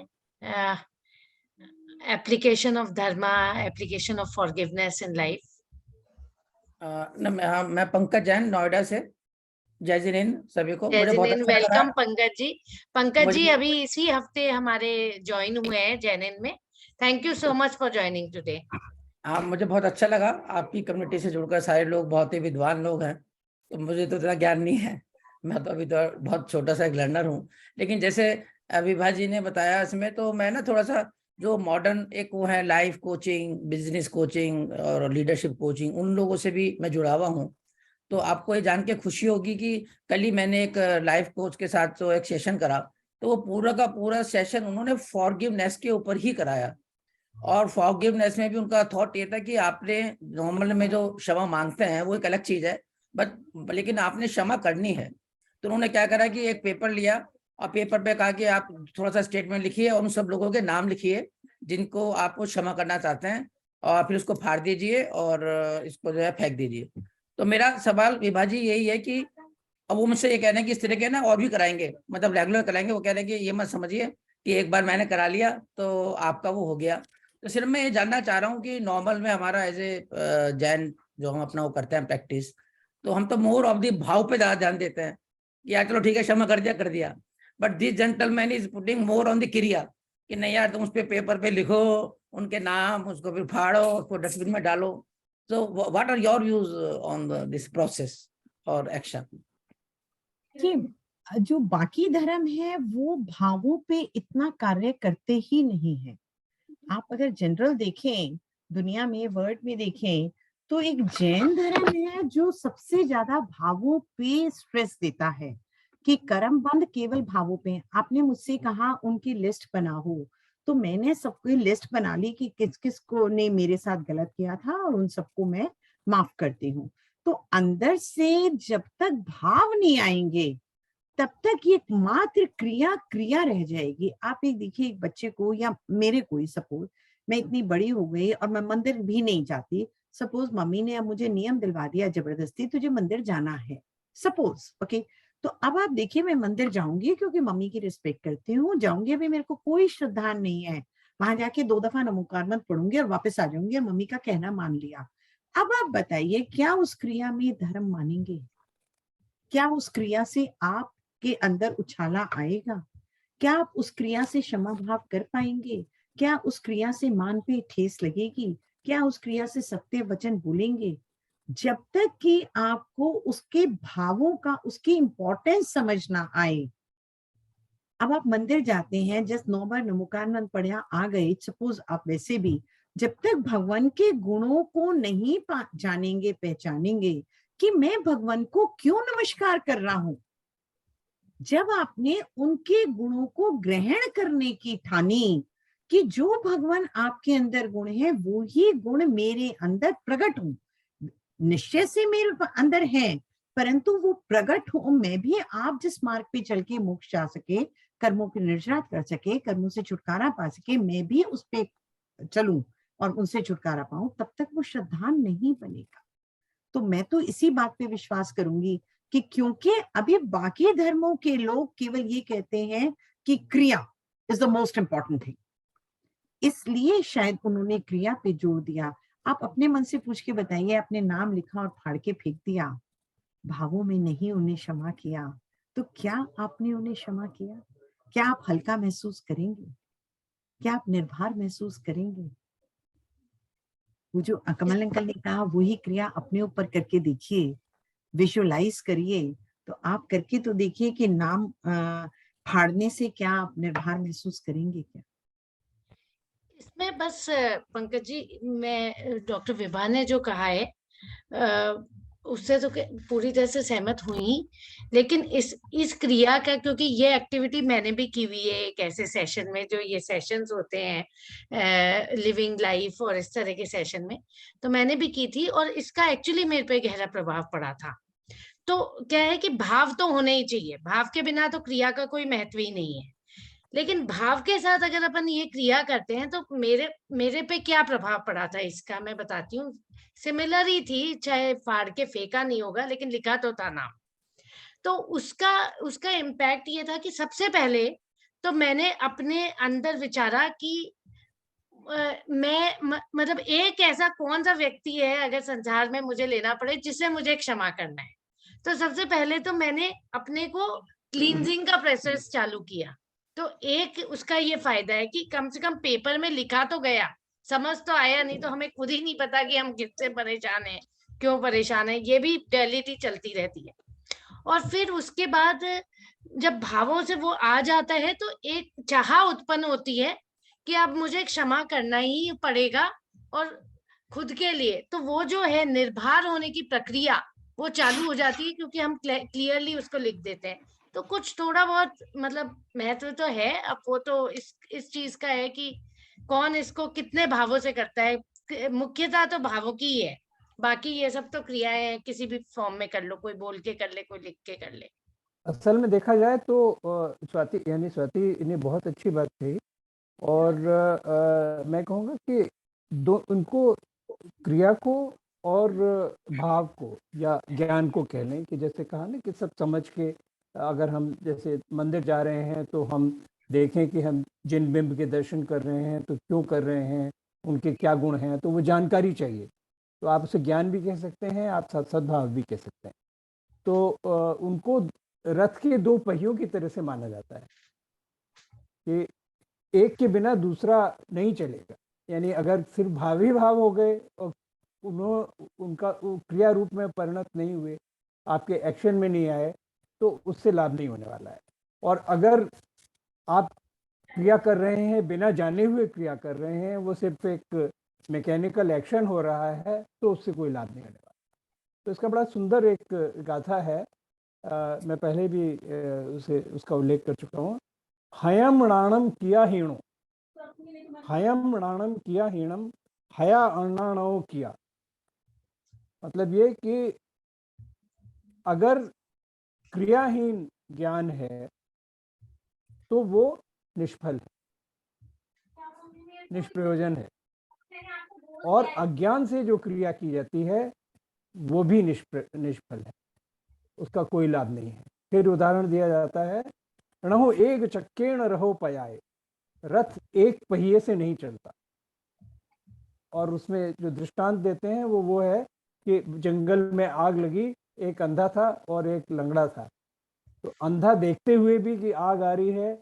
Application of Dharma, application of forgiveness in life. मैं पंकज जैन, नोएडा से। जय जिनेन्द्र सभी को। जय मुझे बहुत जिनेन्द्र, अच्छा लग रहा वेलकम पंकज जी। पंकज जी मुझे अभी इसी हफ्ते हमारे ज्वाइन हुए हैं जैनिन में। Thank you so much for joining today. हाँ, मुझे बहुत अच्छा लगा आपकी कम्युनिटी से जुड़कर। सारे लोग बहुत ही विद्वान लोग हैं, तो मुझे तो इतना ज्ञान नहीं है। मैं तो अभी तो बहुत छोटा सा एक लर्नर हूँ। लेकिन जैसे विभा जी ने बताया, इसमें तो मैं ना थोड़ा सा जो मॉडर्न एक वो है लाइफ कोचिंग, बिजनेस कोचिंग और लीडरशिप कोचिंग, उन लोगों से भी मैं जुड़ा हुआ हूँ। तो आपको ये जान के खुशी होगी कि कल ही मैंने एक लाइफ कोच के साथ तो एक सेशन करा, तो वो पूरा का पूरा सेशन उन्होंने फॉरगिवनेस के ऊपर ही कराया। और फॉरगिवनेस में भी उनका थॉट ये था कि आपने नॉर्मल में जो क्षमा मांगते हैं वो एक अलग चीज है, बट लेकिन आपने क्षमा करनी है। तो उन्होंने क्या करा कि एक पेपर लिया और पेपर पे कहा कि आप थोड़ा सा स्टेटमेंट लिखिए और उन सब लोगों के नाम लिखिए जिनको आप क्षमा करना चाहते हैं, और फिर उसको फाड़ दीजिए और इसको जो है फेंक दीजिए। तो मेरा सवाल विभा जी यही है कि अब वो मुझसे ये कह रहे हैं कि इस तरह के ना और भी कराएंगे, मतलब रेगुलर कराएंगे। वो कह रहे हैं कि ये मत समझिए कि एक बार मैंने करा लिया तो आपका वो हो गया। तो सिर्फ मैं ये जानना चाह रहा हूँ कि नॉर्मल में हमारा एज ए जैन जो हम अपना वो करते हैं प्रैक्टिस, तो हम तो मोर ऑफ दी भाव पे ज्यादा ध्यान देते हैं कि यार चलो ठीक है क्षमा कर दिया। But this gentleman is putting more on the क्रिया कि नहीं यार तुम उस पे पेपर पे लिखो उनके नाम, उसको फिर फाड़ो, उसको डस्टबिन में डालो। So what are your views on this process और एक्शन? कि जो बाकी धर्म है वो भावों पे इतना कार्य करते ही नहीं है। आप अगर जनरल देखें, दुनिया में, वर्ल्ड में देखें, तो एक जैन धर्म है जो सबसे ज्यादा भावों पे स्ट्रेस देता है कि कर्म बंध केवल भावों पे। आपने मुझसे कहा उनकी लिस्ट बनाओ, तो मैंने सबकी लिस्ट बना ली कि किस किस को ने मेरे साथ गलत किया था और उन सबको मैं माफ करती हूँ। तो अंदर से जब तक भाव नहीं आएंगे तब तक ये मात्र क्रिया रह जाएगी। आप एक देखिए, एक बच्चे को या मेरे को ही, सपोज मैं इतनी बड़ी हो गई और मैं मंदिर भी नहीं जाती, सपोज मम्मी ने अब मुझे नियम दिलवा दिया जबरदस्ती तुझे मंदिर जाना है, सपोज, ओके। तो अब आप देखिए मैं मंदिर जाऊंगी क्योंकि मम्मी की रिस्पेक्ट करती हूँ, जाऊंगी, अभी मेरे को कोई श्रद्धा नहीं है, वहां जाके 2 दफा नमोकार मत पढ़ूंगी और वापस आ जाऊंगी और मम्मी का कहना मान लिया। अब आप बताइए क्या उस क्रिया में धर्म मानेंगे? क्या उस क्रिया से आप के अंदर उछाला आएगा? क्या आप उस क्रिया से क्षमा भाव कर पाएंगे? क्या उस क्रिया से मान पे ठेस लगेगी? क्या उस क्रिया से सत्य वचन बोलेंगे? जब तक कि आपको उसके भावों का, उसकी इंपॉर्टेंस समझ ना आए। अब आप मंदिर जाते हैं, जस्ट 9 बार नमोकार पढ़ा आ गए, सपोज आप वैसे भी जब तक भगवान के गुणों को नहीं जानेंगे, पहचानेंगे कि मैं भगवान को क्यों नमस्कार कर रहा हूं, जब आपने उनके गुणों को ग्रहण करने की ठानी कि जो भगवान आपके अंदर गुण है वो ही गुण मेरे अंदर प्रकट हो, निश्चय से मेरे अंदर है, परंतु वो प्रकट हो, मैं भी आप जिस मार्ग पे चल के मोक्ष जा सके, कर्मों की निर्जरात कर सके, कर्मों से छुटकारा पा सके, मैं भी उस पे चलूं और उनसे छुटकारा पाऊं, तब तक वो श्रद्धा नहीं बनेगा। तो मैं तो इसी बात पे विश्वास करूंगी कि क्योंकि अभी बाकी धर्मों के लोग केवल ये कहते हैं कि क्रिया is the most important thing, इसलिए शायद उन्होंने क्रिया पे जोर दिया। आप अपने मन से पूछ के बताइए, आपने नाम लिखा और फाड़ के फेंक दिया, भावों में नहीं उन्हें क्षमा किया, तो क्या आपने उन्हें क्षमा किया? क्या आप हल्का महसूस करेंगे? क्या आप निर्भर महसूस करेंगे? वो जो कमल अंकल ने कहा वही क्रिया अपने ऊपर करके देखिए, विजुअलाइज करिए, तो आप करके तो देखिए कि नाम फाड़ने से क्या आप निर्भर महसूस करेंगे क्या? इसमें बस पंकज जी, मैं डॉक्टर विभा ने जो कहा है उससे तो पूरी तरह से सहमत हुई, लेकिन इस क्रिया का, क्योंकि ये एक्टिविटी मैंने भी की हुई है एक ऐसे सेशन में, जो ये सेशंस होते हैं लिविंग लाइफ और इस तरह के सेशन में, तो मैंने भी की थी, और इसका एक्चुअली मेरे पे गहरा प्रभाव पड़ा था। तो क्या है कि भाव तो होने ही चाहिए, भाव के बिना तो क्रिया का कोई महत्व ही नहीं है। लेकिन भाव के साथ अगर अपन ये क्रिया करते हैं तो मेरे पे क्या प्रभाव पड़ा था इसका मैं बताती हूँ। सिमिलर ही थी, चाहे फाड़ के फेंका नहीं होगा, लेकिन लिखा तो था नाम। तो उसका उसका इम्पैक्ट ये था कि सबसे पहले तो मैंने अपने अंदर विचारा कि मतलब एक ऐसा कौन सा व्यक्ति है अगर संसार में मुझे लेना पड़े जिससे मुझे क्षमा करना है। तो सबसे पहले तो मैंने अपने को क्लींजिंग का प्रोसेस चालू किया। तो एक उसका ये फायदा है कि कम से कम पेपर में लिखा तो गया, समझ तो आया, नहीं तो हमें खुद ही नहीं पता कि हम किससे परेशान हैं, क्यों परेशान है, ये भी डुअलिटी चलती रहती है। और फिर उसके बाद जब भावों से वो आ जाता है तो एक चाह उत्पन्न होती है कि अब मुझे क्षमा करना ही पड़ेगा, और खुद के लिए। तो वो जो है निर्भर होने की प्रक्रिया वो चालू हो जाती है, क्योंकि हम क्लियरली उसको लिख देते हैं। तो कुछ थोड़ा बहुत मतलब महत्व तो है। अब वो तो इस चीज का है कि कौन इसको कितने भावों से करता है। मुख्यतः तो भावों की ही है, बाकी ये सब तो क्रियाएं हैं, किसी भी फॉर्म में कर लो, कोई बोल के कर ले, कोई लिख के कर ले। असल में देखा जाए तो स्वाति ने बहुत अच्छी बात कही, और मैं कहूँगा कि उनको क्रिया को और भाव को या ज्ञान को कह लें, कि जैसे कहा ना कि सब समझ के, अगर हम जैसे मंदिर जा रहे हैं तो हम देखें कि हम जिन बिंब के दर्शन कर रहे हैं तो क्यों कर रहे हैं, उनके क्या गुण हैं, तो वो जानकारी चाहिए। तो आप उसे ज्ञान भी कह सकते हैं, आप सद्भाव भी कह सकते हैं। तो उनको रथ के दो पहियों की तरह से माना जाता है कि एक के बिना दूसरा नहीं चलेगा। यानी अगर सिर्फ भाव ही भाव हो गए और उनका क्रिया रूप में परिणत नहीं हुए, आपके एक्शन में नहीं आए, तो उससे लाभ नहीं होने वाला है। और अगर आप क्रिया कर रहे हैं, बिना जाने हुए क्रिया कर रहे हैं, वो सिर्फ एक मैकेनिकल एक्शन हो रहा है, तो उससे कोई लाभ नहीं होने वाला। तो इसका बड़ा सुंदर एक गाथा है, मैं पहले भी उसका उल्लेख कर चुका हूँ। हयम णाणम किया हीणो, हयम णाणम किया हीणम, हया अणाणो किया। मतलब ये कि अगर क्रियाहीन ज्ञान है तो वो निष्फल है, निष्प्रयोजन है, और अज्ञान से जो क्रिया की जाती है वो भी निष्फल है, उसका कोई लाभ नहीं है। फिर उदाहरण दिया जाता है, रहो एक चक्केण रहो पयाए, रथ एक पहिए से नहीं चलता। और उसमें जो दृष्टांत देते हैं वो है कि जंगल में आग लगी, एक अंधा था और एक लंगड़ा था। तो अंधा देखते हुए भी कि आग आ रही है,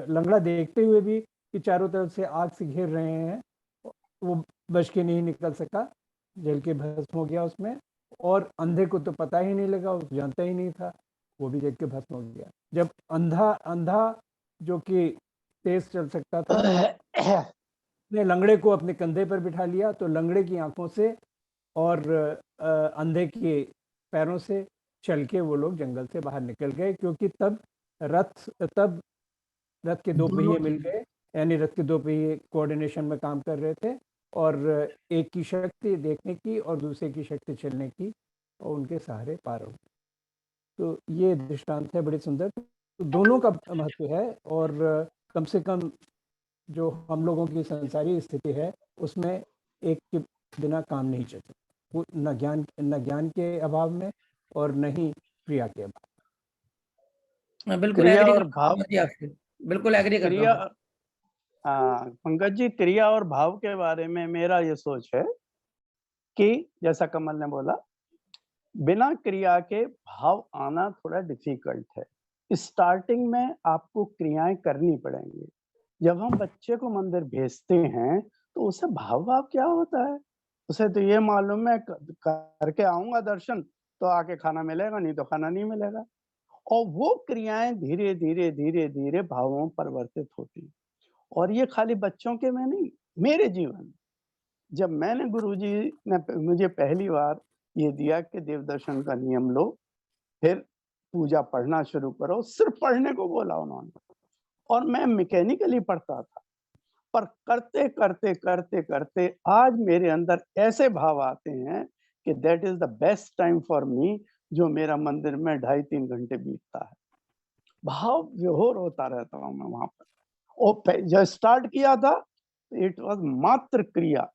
लंगड़ा देखते हुए भी कि चारों तरफ से आग से घेर रहे हैं, वो बच के नहीं निकल सका, जल के भस्म हो गया उसमें। और अंधे को तो पता ही नहीं लगा, वो जानता ही नहीं था, वो भी जल के भस्म हो गया। जब अंधा जो कि तेज चल सकता था ने लंगड़े को अपने कंधे पर बिठा लिया, तो लंगड़े की आंखों से और अंधे के पैरों से चल के वो लोग जंगल से बाहर निकल गए, क्योंकि तब रथ के दो पहिए मिल गए, यानी रथ के दो पहिए कोऑर्डिनेशन में काम कर रहे थे, और एक की शक्ति देखने की और दूसरे की शक्ति चलने की, और उनके सहारे पार हो गए। तो ये दृष्टांत है बड़ी सुंदर। तो दोनों का महत्व है, और कम से कम जो हम लोगों की संसारी स्थिति है उसमें एक के बिना काम नहीं चल सकता, न ज्ञान के अभाव में और न ही क्रिया के अभाव। बिल्कुल क्रिया एग्री और भाव, बिल्कुल एग्री करता क्रिया, हूँ। पंकज जी, क्रिया और भाव के बारे में मेरा ये सोच है कि जैसा कमल ने बोला, बिना क्रिया के भाव आना थोड़ा डिफिकल्ट है। स्टार्टिंग में आपको क्रियाएं करनी पड़ेंगी। जब हम बच्चे को मंदिर भेजते हैं तो उसे भाव भाव क्या होता है, उसे तो ये मालूम है करके आऊंगा दर्शन तो आके खाना मिलेगा, नहीं तो खाना नहीं मिलेगा। और वो क्रियाएं धीरे धीरे धीरे धीरे भावों में परिवर्तित होती हैं। और ये खाली बच्चों के में नहीं, मेरे जीवन में जब मैंने गुरुजी ने मुझे पहली बार ये दिया कि देव दर्शन का नियम लो, फिर पूजा पढ़ना शुरू करो, सिर्फ पढ़ने को बोला उन्होंने, और मैं मैकेनिकली पढ़ता था, पर करते करते करते करते आज मेरे अंदर ऐसे भाव आते हैं कि that is the best time for me, जो मेरा मंदिर में 2.5-3 घंटे बीतता है। भाव विभोर होता रहता हूँ मैं वहां पर। और जब स्टार्ट किया था इट वॉज मात्र क्रिया,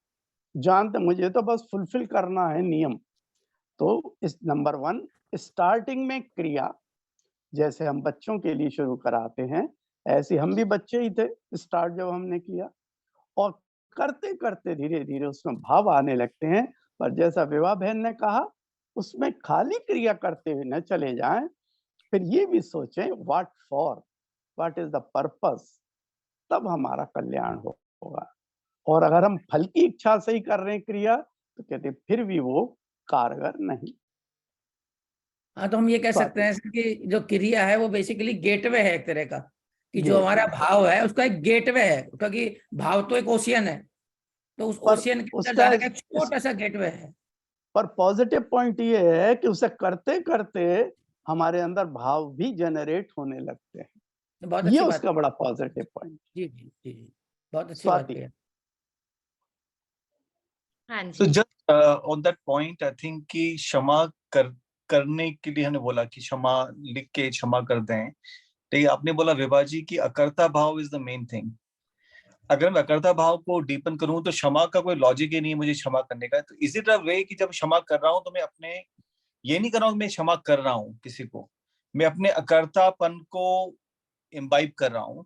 जानते मुझे तो बस फुलफिल करना है नियम। तो इस नंबर 1 स्टार्टिंग में क्रिया, जैसे हम बच्चों के लिए शुरू कराते हैं ऐसे हम भी बच्चे ही थे स्टार्ट जब हमने किया, और करते करते धीरे धीरे उसमें भाव आने लगते हैं। पर जैसा विवाह बहन ने कहा, उसमें खाली क्रिया करते हुए न चले जाएं, फिर ये भी सोचें what for, what is the purpose, तब हमारा कल्याण होगा। और अगर हम फल की इच्छा से ही कर रहे हैं क्रिया तो कहते फिर भी वो कारगर नहीं। हाँ, तो हम ये कह सकते हैं कि जो क्रिया है वो बेसिकली गेटवे है एक तरह का, कि जो हमारा भाव है उसका एक गेटवे है, क्योंकि भाव तो एक ओशियन है, तो उस ओशियन के अंदर जाने का एक छोटा सा गेटवे है। पर पॉजिटिव पॉइंट ये है कि उसे करते करते हमारे अंदर भाव भी जनरेट होने लगते हैं, बहुत ये अच्छी उसका बड़ा पॉजिटिव पॉइंट। जी जी जी जी, बहुत अच्छी बात है। हाँ तो जी, just on that point I think कि क्षमा करने के लिए हमने बोला कि क्षमा लिख के क्षमा कर दें, तो आपने बोला विभा जी की अकर्ता भाव इज द मेन थिंग। अगर मैं अकर्ता भाव को डीपन करूं तो क्षमा का कोई लॉजिक ही नहीं है मुझे क्षमा करने का। तो इज इट अ वे कि जब क्षमा कर रहा हूं तो मैं अपने ये नहीं कर रहा हूं मैं क्षमा कर रहा हूं किसी को, मैं अपने अकर्तापन को इम्बाइब कर रहा हूं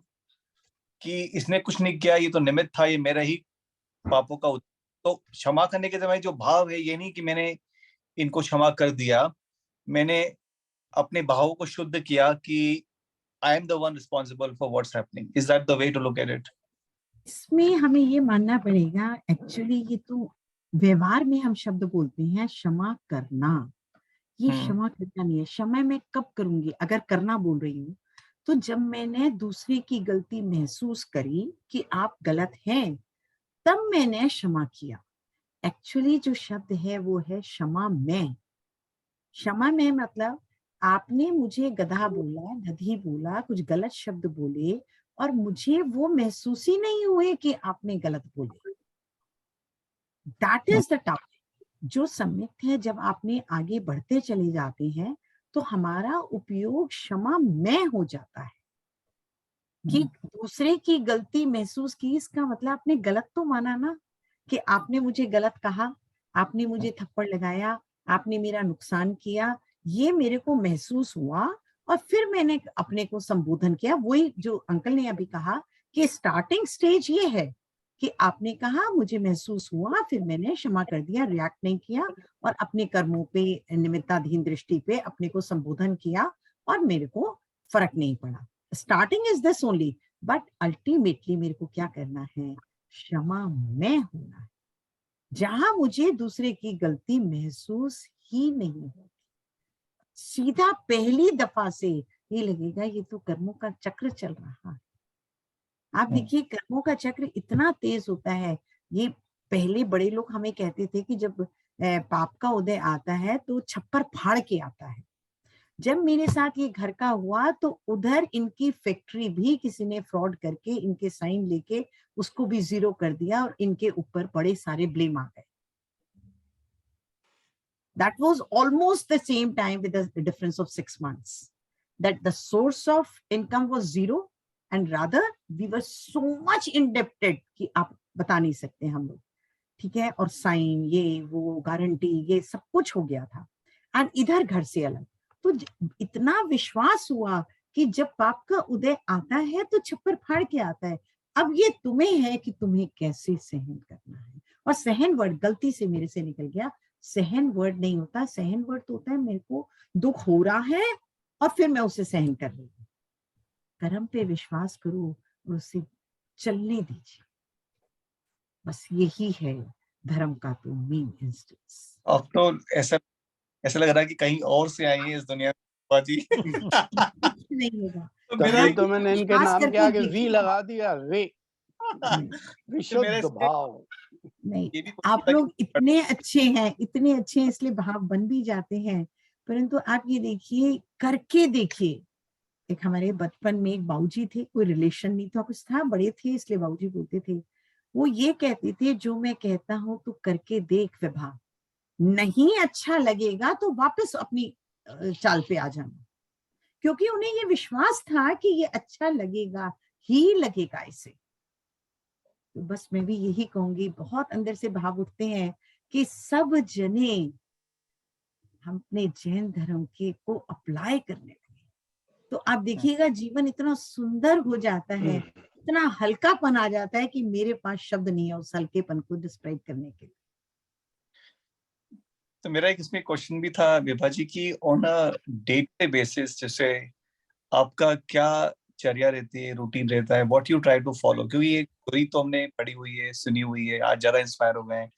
कि इसने कुछ नहीं किया, ये तो निमित्त था, ये मेरा ही पापों का। तो क्षमा करने के समय जो भाव है ये नहीं कि मैंने इनको क्षमा कर दिया, मैंने अपने भावों को शुद्ध किया कि I am the one responsible for what's happening. Is that the way to look at it? इसमें हमें ये मानना पड़ेगा, एक्चुअली ये तो व्यवहार में हम शब्द बोलते हैं क्षमा करना, ये क्षमा करना नहीं है। क्षमा मैं कब करूंगी, अगर करना बोल रही हूँ तो जब मैंने दूसरे की गलती महसूस करी कि आप गलत हैं, तब मैंने क्षमा किया। एक्चुअली जो शब्द है वो है क्षमा में। क्षमा में मतलब आपने मुझे गधा बोला, गधी बोला, कुछ गलत शब्द बोले और मुझे वो महसूस ही नहीं हुए कि आपने गलत बोले। That is the topic. जो सम्यक है, जब आपने आगे बढ़ते चले जाते हैं तो हमारा उपयोग क्षमा में हो जाता है कि दूसरे की गलती महसूस की, इसका मतलब आपने गलत तो माना ना, कि आपने मुझे गलत कहा, आपने मुझे थप्पड़ लगाया, आपने मेरा नुकसान किया, ये मेरे को महसूस हुआ और फिर मैंने अपने को संबोधन किया। वही जो अंकल ने अभी कहा कि स्टार्टिंग स्टेज ये है कि आपने कहा मुझे महसूस हुआ, फिर मैंने क्षमा कर दिया, रिएक्ट नहीं किया और अपने कर्मों पे, निमित्ताधीन दृष्टि पे अपने को संबोधन किया और मेरे को फर्क नहीं पड़ा। Starting is this only, but ultimately मेरे को क्या करना है, क्षमा में होना है, जहां मुझे दूसरे की गलती महसूस ही नहीं होती। सीधा पहली दफा से ये लगेगा ये तो कर्मों का चक्र चल रहा है। आप देखिए कर्मों का चक्र इतना तेज होता है। ये पहले बड़े लोग हमें कहते थे कि जब पाप का उदय आता है तो छप्पर फाड़ के आता है। जब मेरे साथ ये घर का हुआ तो उधर इनकी फैक्ट्री भी किसी ने फ्रॉड करके इनके साइन लेके उसको भी जीरो कर दिया और इनके ऊपर बड़े सारे ब्लेम आ गए। That was almost the same time with a difference of 6 months, that the source of income was zero and rather we were so much indebted कि आप बता नहीं सकते हम लोग, ठीक है। और साइन, ये वो गारंटी, ये सब कुछ हो गया था। एंड इधर घर से अलग, तो इतना विश्वास हुआ कि जब पाप का उदय आता है तो छप्पर फाड़ के आता है। अब ये तुम्हें है कि तुम्हें कैसे सहन करना है। और सहन वर्ड गलती से मेरे से निकल गया, सहन वर्ड नहीं होता। सहन वर्ड तो होता है मेरे को दुख हो रहा है और फिर मैं उसे सहन कर रही हूँ। कर्म पे विश्वास करो और उसे चलने दीजिए। बस यही है धर्म का तो मेन इंस्टेंस। अब तो ऐसा ऐसा लग रहा है कि कहीं और से आई है इस दुनिया में बाजी। कुछ नहीं होगा। तो तभी मेरा तो मैंने इनके विश्वास नाम के करके आगे वी देखिए। लगा दिया, वे, नहीं, तो विशुद्ध मेरा इसमें भाव। नहीं, ये भी आप पूछना लोग इतने अच्छे हैं, इतने अच्छे हैं, इसलिए भाव बन भी जाते हैं। परंतु आप ये देखिए, करके देखिए। एक हमारे बचपन में एक बाबूजी थे, कोई रिलेशन नहीं था, कुछ था, बड़े थे इसलिए बाबूजी बोलते थे। वो ये कहते थे, जो मैं कहता हूँ तू करके देख विभा, नहीं अच्छा लगेगा तो वापस अपनी चाल पे आ जाना। क्योंकि उन्हें ये विश्वास था कि ये अच्छा लगेगा ही लगेगा इसे। तो बस मैं भी यही कहूंगी, बहुत अंदर से भाव उठते हैं कि सब जने हम अपने जैन धर्म के को अप्लाई करने लगे, तो आप देखिएगा जीवन इतना सुंदर हो जाता है, इतना हल्कापन आ जाता है कि मेरे पास शब्द नहीं है उस हल्केपन को डिस्क्राइब करने के लिए। तो मेरा एक इसमें क्वेश्चन भी था विभा जी की, on a day to day basis जैसे आपका क्या चर्या रहती है, रूटीन रहता है, what you try to follow? क्योंकि ये थ्योरी तो हमने पढ़ी हुई है, सुनी हुई है, आज ज्यादा इंस्पायर हो गए हैं,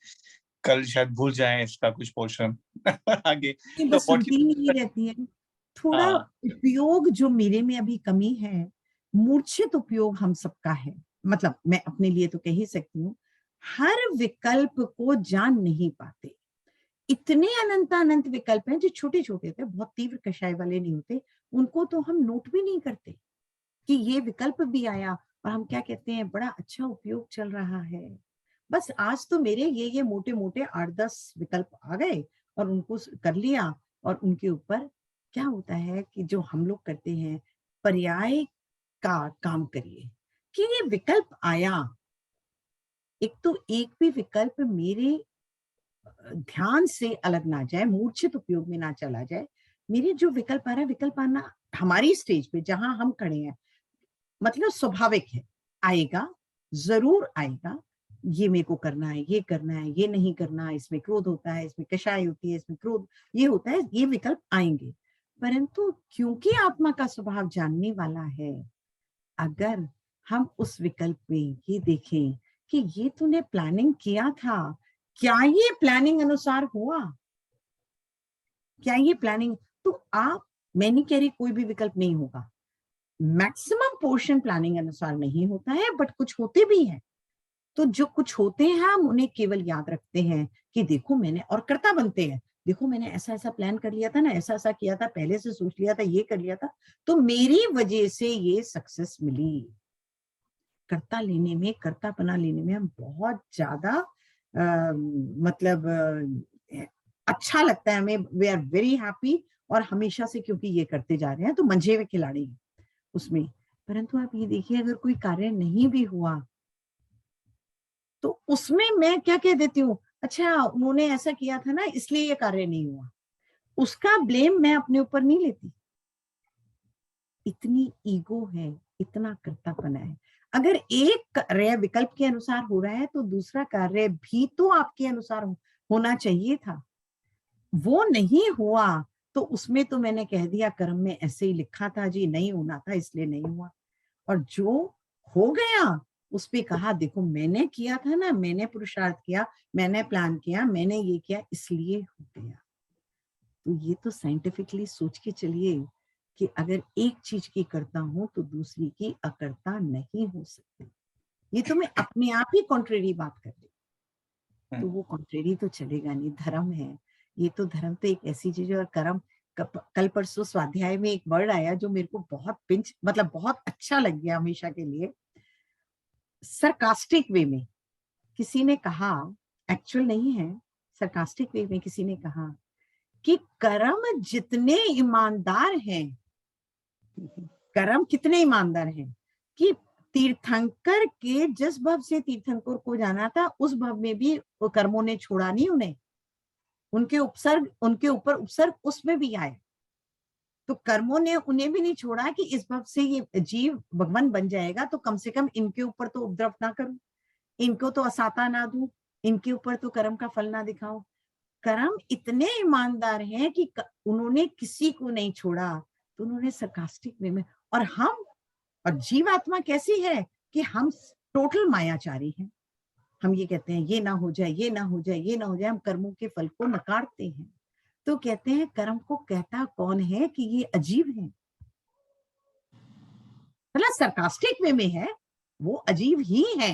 कल शायद भूल जाएं इसका कुछ पोर्शन आगे। ये तो बस व्हाट रूटीन ही रहती है। थोड़ा हाँ उपयोग जो मेरे में अभी कमी है, मूर्छित उपयोग हम सबका है। मतलब मैं अपने लिए तो कह ही सकती हूँ, हर विकल्प को जान नहीं पाते। इतने अनंत अनंत विकल्प हैं जो छोटे छोटे होते हैं, बहुत तीव्र कषाय वाले नहीं होते, उनको तो हम नोट भी नहीं करते कि ये विकल्प भी आया, और हम क्या कहते हैं बड़ा अच्छा उपयोग चल रहा है। बस आज तो मेरे ये मोटे मोटे 8-10 विकल्प आ गए और उनको कर लिया। और उनके ऊपर क्या होता है कि जो हम लोग करते हैं, पर्याय का काम करिए कि ये विकल्प आया, एक तो एक भी विकल्प मेरे ध्यान से अलग ना जाए, मूर्छित उपयोग में ना चला जाए। मेरे जो विकल्प आ रहा है, विकल्प आना हमारी स्टेज पे जहां हम खड़े हैं, मतलब स्वाभाविक है, आएगा, जरूर आएगा। ये मेरे को करना है, ये करना है, ये नहीं करना, इसमें क्रोध होता है, इसमें कषाय होती है, इसमें क्रोध ये होता है, ये विकल्प आएंगे। परंतु क्योंकि आत्मा का स्वभाव जानने वाला है, अगर हम उस विकल्प में ये देखें कि ये तूने प्लानिंग किया था, क्या ये प्लानिंग अनुसार हुआ, क्या ये प्लानिंग, तो आप, मैं नहीं कह रही कोई भी विकल्प नहीं होगा, मैक्सिमम पोर्शन प्लानिंग अनुसार नहीं होता है, बट कुछ होते भी हैं। तो जो कुछ होते हैं हम उन्हें केवल याद रखते हैं कि देखो मैंने, और कर्ता बनते हैं, देखो मैंने ऐसा ऐसा प्लान कर लिया था ना, ऐसा ऐसा किया था, पहले से सोच लिया था, ये कर लिया था, तो मेरी वजह से ये सक्सेस मिली। कर्ता लेने में, कर्तापना लेने में हम बहुत ज्यादा मतलब अच्छा लगता है हमें, वी आर वेरी हैप्पी, और हमेशा से क्योंकि ये करते जा रहे हैं तो मंझे हुए खिलाड़ी हैं उसमें। परंतु आप ये देखिए, अगर कोई कार्य नहीं भी हुआ तो उसमें मैं क्या कह देती हूँ, अच्छा उन्होंने ऐसा किया था ना इसलिए ये कार्य नहीं हुआ, उसका ब्लेम मैं अपने ऊपर नहीं लेती। इतनी ईगो है, इतना कर्तापना है। अगर एक कार्य विकल्प के अनुसार हो रहा है तो दूसरा कार्य भी तो आपके अनुसार होना चाहिए था, वो नहीं हुआ तो उसमें तो मैंने कह दिया कर्म में ऐसे ही लिखा था जी, नहीं होना था इसलिए नहीं हुआ। और जो हो गया उस पे कहा देखो मैंने किया था ना, मैंने पुरुषार्थ किया, मैंने प्लान किया, मैंने ये किया, इसलिए हो गया। तो ये तो साइंटिफिकली सोच के चलिए कि अगर एक चीज की करता हूं तो दूसरी की अकर्ता नहीं हो सकती। ये तो मैं अपने आप ही कॉन्ट्रेरी बात कर रही, तो वो कॉन्ट्रेरी तो चलेगा नहीं, धर्म है ये, तो धर्म तो एक ऐसी चीज है। और कर्म, कल परसों स्वाध्याय में एक वर्ड आया जो मेरे को बहुत पिंच, मतलब बहुत अच्छा लग गया हमेशा के लिए। सरकास्टिक वे में किसी ने कहा, एक्चुअल नहीं है, सरकास्टिक वे में किसी ने कहा कि कर्म जितने ईमानदार हैं, कर्म कितने ईमानदार हैं कि तीर्थंकर के जिस भव से तीर्थंकर को जाना था उस भव में भी वो कर्मों ने छोड़ा नहीं उन्हें, उनके उपसर्ग, उनके ऊपर उपसर्ग उसमें भी आए, तो कर्मों ने उन्हें भी नहीं छोड़ा कि इस भव से ये जीव भगवान बन जाएगा तो कम से कम इनके ऊपर तो उपद्रव ना करूं, इनको तो असाता ना दूं, इनके ऊपर तो कर्म का फल ना दिखाओ। कर्म इतने ईमानदार हैं कि उन्होंने किसी को नहीं छोड़ा, तो उन्होंने सरकास्टिक वे में। और हम और जीवात्मा कैसी है कि हम टोटल मायाचारी हैं। हम ये कहते हैं ये ना हो जाए, ये ना हो जाए, ये ना हो जाए, हम कर्मों के फल को नकारते हैं। तो कहते हैं कर्म को कहता कौन है कि ये अजीब है, मतलब सरकास्टिक वे में है, वो अजीब ही है,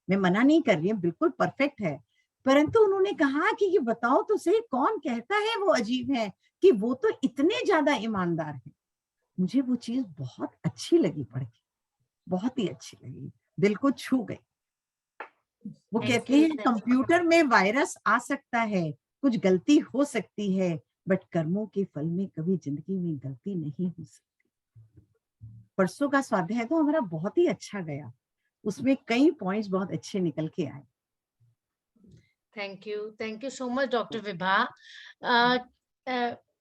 मैं मना नहीं कर रही हूँ, बिल्कुल परफेक्ट है। परंतु उन्होंने कहा कि ये बताओ तो सही कौन कहता है वो अजीब है, कि वो तो इतने ज्यादा ईमानदार है। मुझे वो चीज बहुत अच्छी लगी पढ़ के, बहुत ही अच्छी लगी, दिल को छू गई। वो कहते हैं कंप्यूटर में वायरस आ सकता है, कुछ गलती हो सकती है, बट कर्मों के फल में कभी जिंदगी में गलती नहीं हो सकती। परसों का स्वाध्याय तो हमारा बहुत ही अच्छा गया, उसमें कई पॉइंट्स बहुत अच्छे निकल के आए। Thank you so much, Dr. Vibha.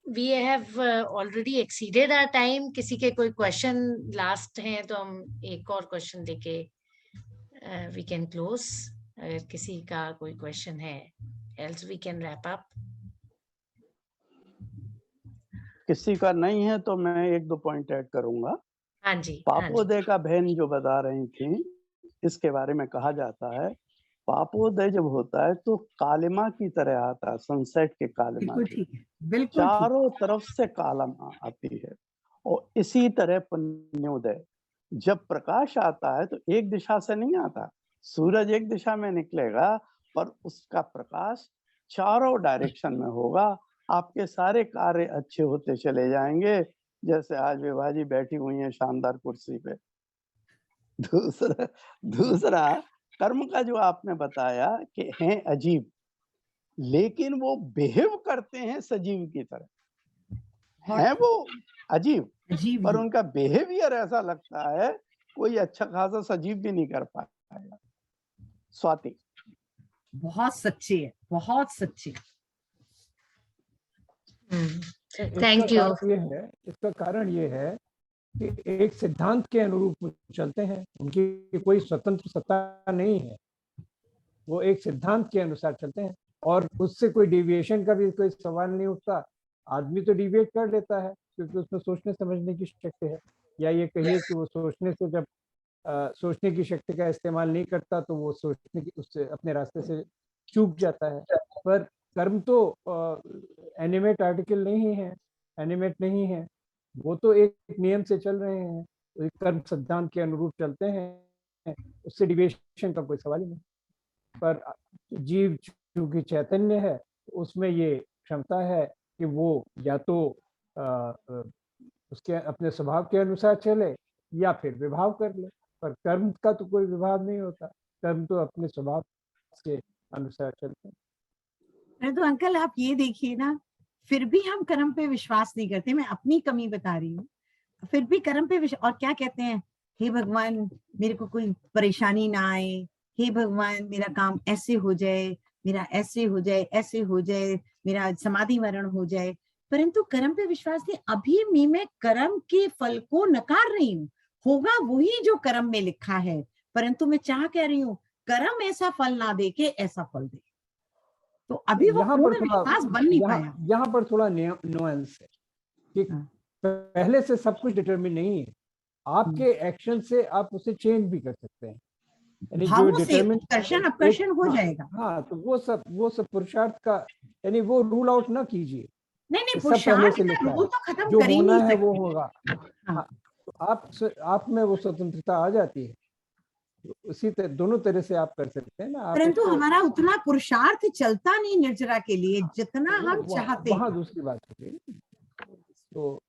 We have already exceeded our time. किसी के कोई क्वेश्चन लास्ट हैं तो हम एक और क्वेश्चन लेके we can close. अगर किसी का कोई क्वेश्चन है, else we can wrap up. किसी का नहीं है तो मैं एक दो पॉइंट ऐड करूंगा। हाँ जी, पापोदय का बहन जो बता रही थी, इसके बारे में कहा जाता है पापोदय जब होता है तो कालिमा की तरह आता है, सनसेट के कालिमा बिल्कुल की, ठीक है, बिल्कुल चारों तरफ से कालिमा आती है। और इसी तरह पुण्योदय, जब प्रकाश आता है तो एक दिशा से नहीं आता, सूरज एक दिशा में निकलेगा पर उसका प्रकाश चारों डायरेक्शन में होगा, आपके सारे कार्य अच्छे होते चले जाएंगे। जैसे आज विभा जी बैठी हुई हैं शानदार कुर्सी पे। दूसरा कर्म का जो आपने बताया कि हैं अजीब, लेकिन वो बिहेव करते हैं सजीव की तरह, हैं वो अजीब, पर उनका बिहेवियर ऐसा लगता है कोई अच्छा खासा सजीव भी नहीं कर पाएगा। स्वाति बहुत सच्ची है, बहुत सच्ची। Thank you. इसका कारण ये है कि एक सिद्धांत के अनुरूप चलते हैं, उनकी कोई स्वतंत्र सत्ता नहीं है, वो एक सिद्धांत के अनुसार चलते हैं और उससे कोई डिविएशन का भी कोई सवाल नहीं उठता। आदमी तो डिविएट कर लेता है क्योंकि उसमें सोचने समझने की शक्ति है, या ये कहिए कि वो सोचने से जब सोचने की शक्ति का इस्तेमाल नहीं करता तो वो सोचने की उससे अपने रास्ते से चूक जाता है। पर कर्म तो एनिमेट आर्टिकल नहीं है, एनिमेट नहीं है, वो तो एक नियम से चल रहे हैं, एक कर्म सिद्धांत के अनुरूप चलते हैं, उससे डिविएशन का कोई सवाल ही नहीं। पर जीव चूंकि चैतन्य है, उसमें ये क्षमता है कि वो या तो उसके अपने स्वभाव के अनुसार चले या फिर विभाव कर ले, पर कर्म का तो कोई विभाव नहीं होता, कर्म तो अपने स्वभाव के अनुसार चलते हैं। तो अंकल आप ये देखिए ना, फिर भी हम कर्म पे विश्वास नहीं करते, मैं अपनी कमी बता रही हूँ, फिर भी कर्म पे विश्वास, और क्या कहते हैं, हे भगवान मेरे को कोई परेशानी ना आए, हे भगवान मेरा काम ऐसे हो जाए, मेरा ऐसे हो जाए, ऐसे हो जाए, मेरा समाधि मरण हो जाए, परंतु कर्म पे विश्वास नहीं। अभी मैं कर्म के फल को नकार रही हूँ, होगा वही जो कर्म में लिखा है, परंतु मैं चाह कह रही हूँ कर्म ऐसा फल ना दे के ऐसा फल दे, तो अभी वो पूर्ण विश्वास बन नहीं पाया। यहाँ पर थोड़ा नुआंस है कि पहले से सब कुछ डिटरमिन नहीं है, आपके एक्शन से आप उसे चेंज भी कर सकते हैं, यानी जो डिटरमिन आकर्षण हो जाएगा। हाँ, तो वो सब पुरुषार्थ का, यानी वो रूल आउट ना कीजिए। नहीं, पुरुषार्थ का रूल तो खत्म कर ही नहीं सकते, वो होगा। हाँ, तो आप में वो स्वतंत्रता आ जाती है, उसी तरह दोनों तरह से आप कर सकते हैं ना। परंतु हमारा उतना पुरुषार्थ चलता नहीं निर्जरा के लिए जितना हम चाहते हैं। वहाँ दूसरी बात होगी। तो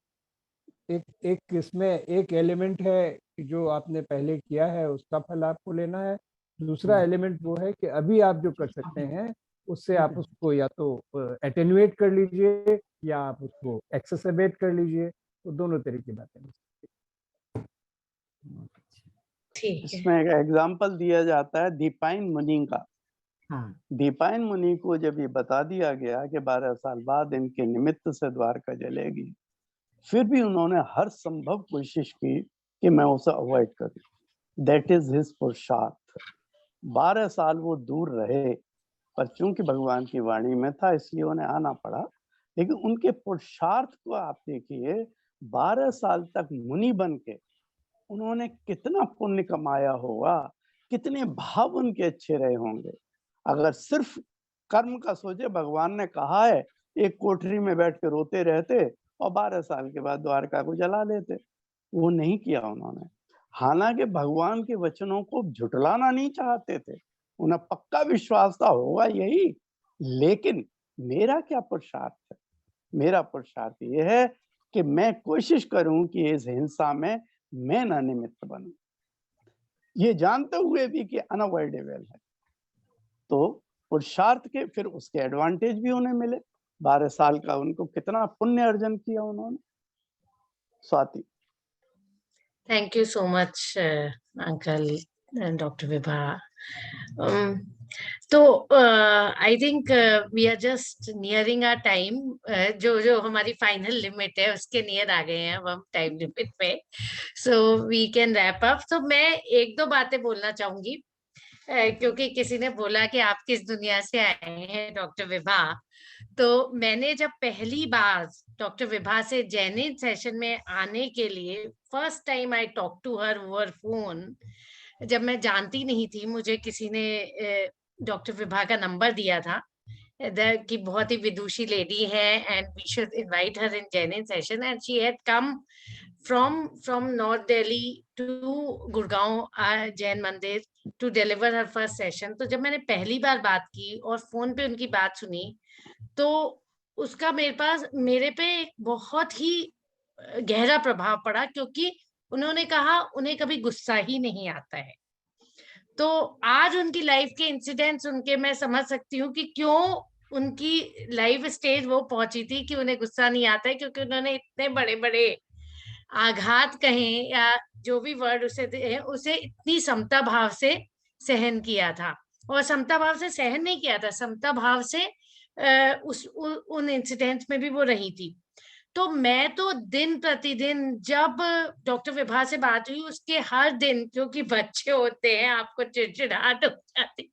एक इसमें एक एलिमेंट है जो आपने पहले किया है उसका फल आपको लेना है, दूसरा एलिमेंट वो है कि अभी आप जो कर सकते हैं उससे आप उसको या तो एटेन्यूएट कर लीजिए या आप उसको एक्सेसरबेट कर लीजिए, तो दोनों तरह की बातें। इसमें एक एग्जाम्पल दिया जाता है दीपायन मुनि का। दीपायन मुनि को जब ये बता दिया गया कि 12 साल बाद इनके निमित्त से द्वारका जलेगी, फिर भी उन्होंने हर संभव कोशिश की कि मैं उसे अवॉइड करूं। दैट इज हिज पुरुषार्थ। 12 साल वो दूर रहे, पर चूंकि भगवान की वाणी में था इसलिए उन्हें आना पड़ा। लेकिन उनके पुरुषार्थ को आप देखिए, 12 साल तक मुनि बन के उन्होंने कितना पुण्य कमाया होगा, कितने भाव उनके अच्छे रहे होंगे। अगर सिर्फ कर्म का सोचे, भगवान ने कहा है एक कोठरी में बैठ के रोते रहते और 12 साल के बाद द्वारका को जला लेते, वो नहीं किया उन्होंने। हालांकि भगवान के वचनों को झुटलाना नहीं चाहते थे, उन्हें पक्का विश्वास था होगा यही। लेकिन मेरा क्या पुरुषार्थ है? मेरा पुरुषार्थ ये है कि मैं कोशिश करूं कि इस हिंसा में मैं ना निमित्त बनूं, ये जानते हुए भी कि अनअवॉइडेबल है। तो पुरुषार्थ के फिर उसके एडवांटेज भी उन्हें मिले। 12 साल का उनको कितना पुण्य अर्जन किया उन्होंने। Swati. Thank you so much, Uncle Dr. Vibha. तो I think we are just nearing our time, जो हमारी फाइनल लिमिट है उसके नियर आ गए हैं अब हम टाइम लिमिट पे, so we can wrap up. तो मैं एक दो बातें बोलना चाहूंगी, क्योंकि किसी ने बोला कि आप किस दुनिया से आए हैं डॉक्टर विभा। तो मैंने जब पहली बार डॉक्टर विभा से जेनिन सेशन में आने के लिए first time I talk to her over phone, जब मैं जानती नहीं थी, मुझे किसी ने डॉक्टर विभा का नंबर दिया था कि बहुत ही विदुषी लेडी है and we should invite her in जेनिन session, and she had come from North Delhi to Gurgaon Jain मंदिर to deliver her first session। तो जब मैंने पहली बार बात की और फोन पे उनकी बात सुनी, तो उसका मेरे पे एक बहुत ही गहरा प्रभाव पड़ा, क्योंकि उन्होंने कहा उन्हें कभी गुस्सा ही नहीं आता है। तो आज उनकी लाइफ के इंसिडेंट्स उनके मैं समझ सकती हूँ कि क्यों उनकी लाइफ स्टेज वो पहुंची थी कि उन्हें गुस्सा नहीं आता है, क्योंकि उन्होंने इतने बड़े बड़े आघात कहें या जो भी वर्ड उसे इतनी समता भाव से सहन किया था। और समता भाव से सहन नहीं किया था, समता भाव से उन इंसिडेंट्स में भी वो रही थी। तो मैं तो दिन प्रतिदिन जब डॉक्टर विभा से बात हुई उसके हर दिन, क्योंकि बच्चे होते हैं आपको चिड़चिड़ाहट हो जाती,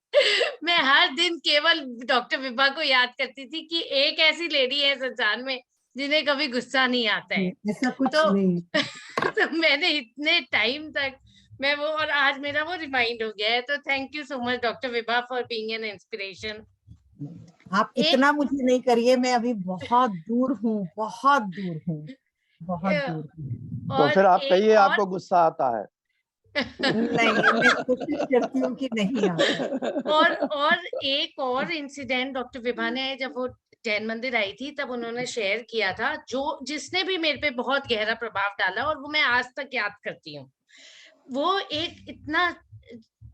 मैं हर दिन केवल डॉक्टर विभा को याद करती थी कि एक ऐसी लेडी है संसार में जिन्हें कभी गुस्सा नहीं आता है। ऐसा कुछ तो, नहीं। तो मैंने इतने टाइम तक मैं वो, और आज मेरा वो रिमाइंड हो गया है। तो thank you so much doctor Vibha for being an inspiration. आप इतना मुझे नहीं करिए, मैं अभी बहुत दूर हूँ, बहुत दूर हूँ, बहुत दूर हूँ। तो फिर आप कहिए आपको गुस्सा आता है। नहीं, मैं कोशिश करती हूँ कि नहीं आता। और एक और इंसिडेंट डॉक्टर विभा ने जब वो जैन मंदिर आई थी तब उन्होंने शेयर किया था, जिसने भी मेरे पे बहुत गहरा प्रभाव डाला और वो मैं आज तक याद करती हूँ। वो एक इतना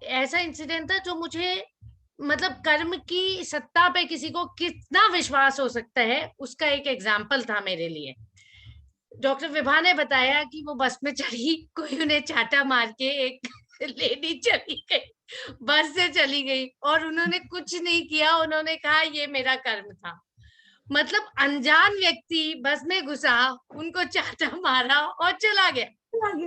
ऐसा इंसिडेंट था जो मुझे, मतलब कर्म की सत्ता पे किसी को कितना विश्वास हो सकता है उसका एक एग्जाम्पल था मेरे लिए। डॉक्टर विभा ने बताया कि वो बस में चढ़ी, कोई उन्हें चाटा मार के एक लेडी चली गई, बस से चली गई और उन्होंने कुछ नहीं किया। उन्होंने कहा ये मेरा कर्म था। मतलब अनजान व्यक्ति बस में घुसा, उनको चाटा मारा और चला गया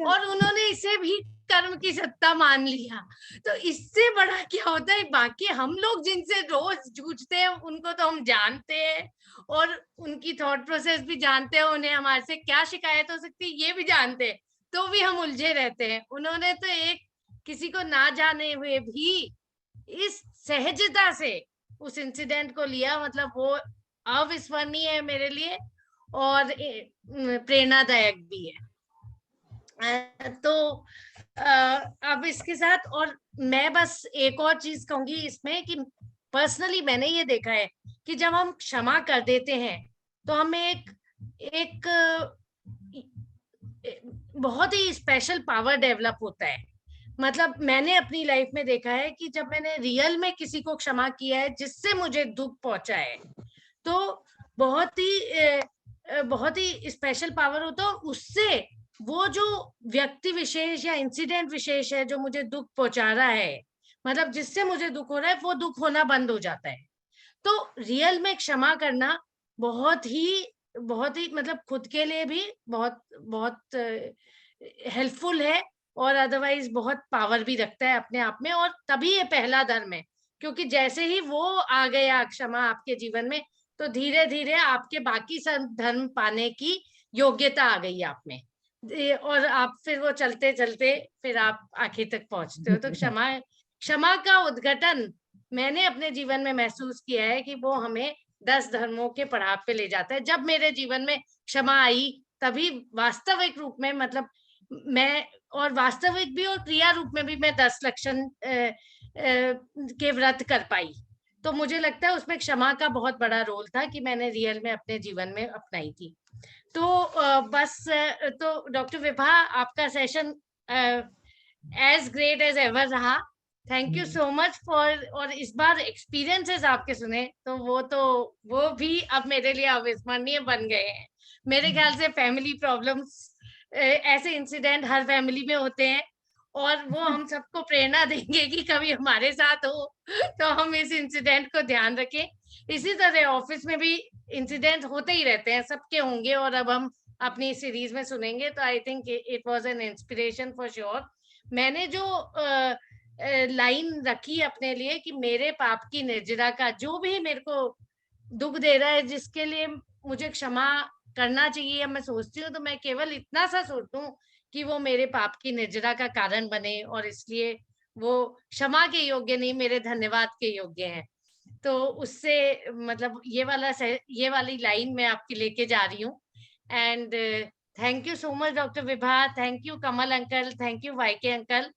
और उन्होंने इसे भी कर्म की सत्ता मान लिया। तो इससे बड़ा क्या होता है? बाकी हम लोग जिनसे रोज जूझते हैं उनको तो हम जानते हैं और उनकी थॉट प्रोसेस भी जानते हैं, उन्हें हमारे से क्या शिकायत हो सकती है ये भी जानते हैं, तो भी हम उलझे रहते हैं। उन्होंने तो एक किसी को ना जाने हुए भी इस सहजता से उस इंसिडेंट को लिया, मतलब वो अविस्मरणीय है मेरे लिए और प्रेरणादायक भी है। तो अब इसके साथ और मैं बस एक और चीज कहूंगी इसमें कि पर्सनली मैंने ये देखा है कि जब हम क्षमा कर देते हैं तो हमें एक बहुत ही स्पेशल पावर डेवलप होता है। मतलब मैंने अपनी लाइफ में देखा है कि जब मैंने रियल में किसी को क्षमा किया है जिससे मुझे दुख पहुंचा है, तो बहुत ही स्पेशल पावर होता है और उससे वो जो व्यक्ति विशेष या इंसिडेंट विशेष है जो मुझे दुख पहुंचा रहा है, मतलब जिससे मुझे दुख हो रहा है, वो दुख होना बंद हो जाता है। तो रियल में क्षमा करना बहुत ही मतलब खुद के लिए भी बहुत हेल्पफुल है और अदरवाइज बहुत पावर भी रखता है अपने आप में। और तभी ये पहला धर्म है, क्योंकि जैसे ही वो आ गया क्षमा आपके जीवन में, तो धीरे धीरे आपके बाकी सब धर्म पाने की योग्यता आ गई आप में। और आप फिर वो चलते चलते फिर आप आखिर तक पहुंचते हो। तो क्षमा का उद्घाटन मैंने अपने जीवन में महसूस किया है कि वो हमें 10 धर्मों के पड़ाव पे ले जाता है। जब मेरे जीवन में क्षमा आई तभी वास्तविक रूप में, मतलब मैं, और वास्तविक भी और क्रिया रूप में भी मैं 10 लक्षण के व्रत कर पाई। तो मुझे लगता है उसमें क्षमा का बहुत बड़ा रोल था कि मैंने रियल में अपने जीवन में अपनाई थी। तो तो डॉक्टर विभा, आपका session as great as ever रहा। Thank you so much for, और इस बार एक्सपीरियंसेस आपके सुने तो वो भी अब मेरे लिए अविस्मरणीय बन गए हैं। मेरे ख्याल से फैमिली प्रॉब्लम्स, ऐसे इंसिडेंट हर फैमिली में होते हैं, और वो हम सबको प्रेरणा देंगे कि कभी हमारे साथ हो तो हम इस इंसिडेंट को ध्यान रखें। इसी तरह ऑफिस में भी इंसिडेंट होते ही रहते हैं, सबके होंगे, और अब हम अपनी सीरीज में सुनेंगे। तो I think it was an inspiration for sure. मैंने जो लाइन रखी अपने लिए कि मेरे पाप की निर्जरा का जो भी मेरे को दुख दे रहा है, जिसके लिए मुझे क्षमा करना चाहिए या मैं सोचती हूँ, तो मैं केवल इतना सा सोचूं कि वो मेरे पाप की निर्जरा का कारण बने, और इसलिए वो क्षमा के योग्य नहीं, मेरे धन्यवाद के योग्य हैं। तो उससे मतलब ये वाली लाइन मैं आपकी लेके जा रही हूँ। And thank you so much doctor Vibha, thank you Kamal uncle, thank you YK uncle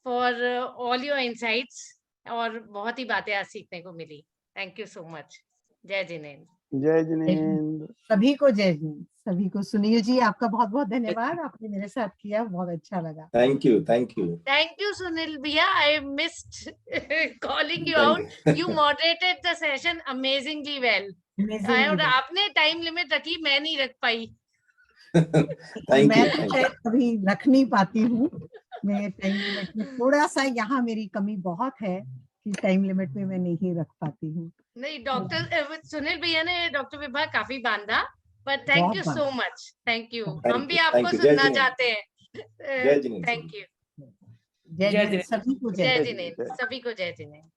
for all your insights, और बहुत ही बातें आज सीखने को मिली। Thank you so much. जय जिनेन्द्र। जय जिनेन्द्र। सभी को जय जिनेन्द्र, सभी को। सुनील जी, आपका बहुत बहुत धन्यवाद, आपने मेरे साथ किया, बहुत अच्छा लगा। Thank you, thank you, thank you Sunil भैया, I missed calling you out. You moderated the session amazingly well, और आपने टाइम लिमिट रखी, मैं नहीं रख पाई। थैंक मैं यू, तो कभी रख नहीं पाती हूँ, मैं टाइम लिमिट में थोड़ा सा, यहाँ मेरी कमी बहुत है कि टाइम लिमिट में मैं नहीं रख पाती हूँ। नहीं, डॉक्टर सुनील भैया ने डॉक्टर विभा काफी बांधा, but thank you so much, thank you. हम भी आपको सुनना चाहते हैं। जय जिनेन्द्र। Thank you. जय जिनेन्द्र, सभी को जय जिनेन्द्र, सभी को जय जिनेन्द्र।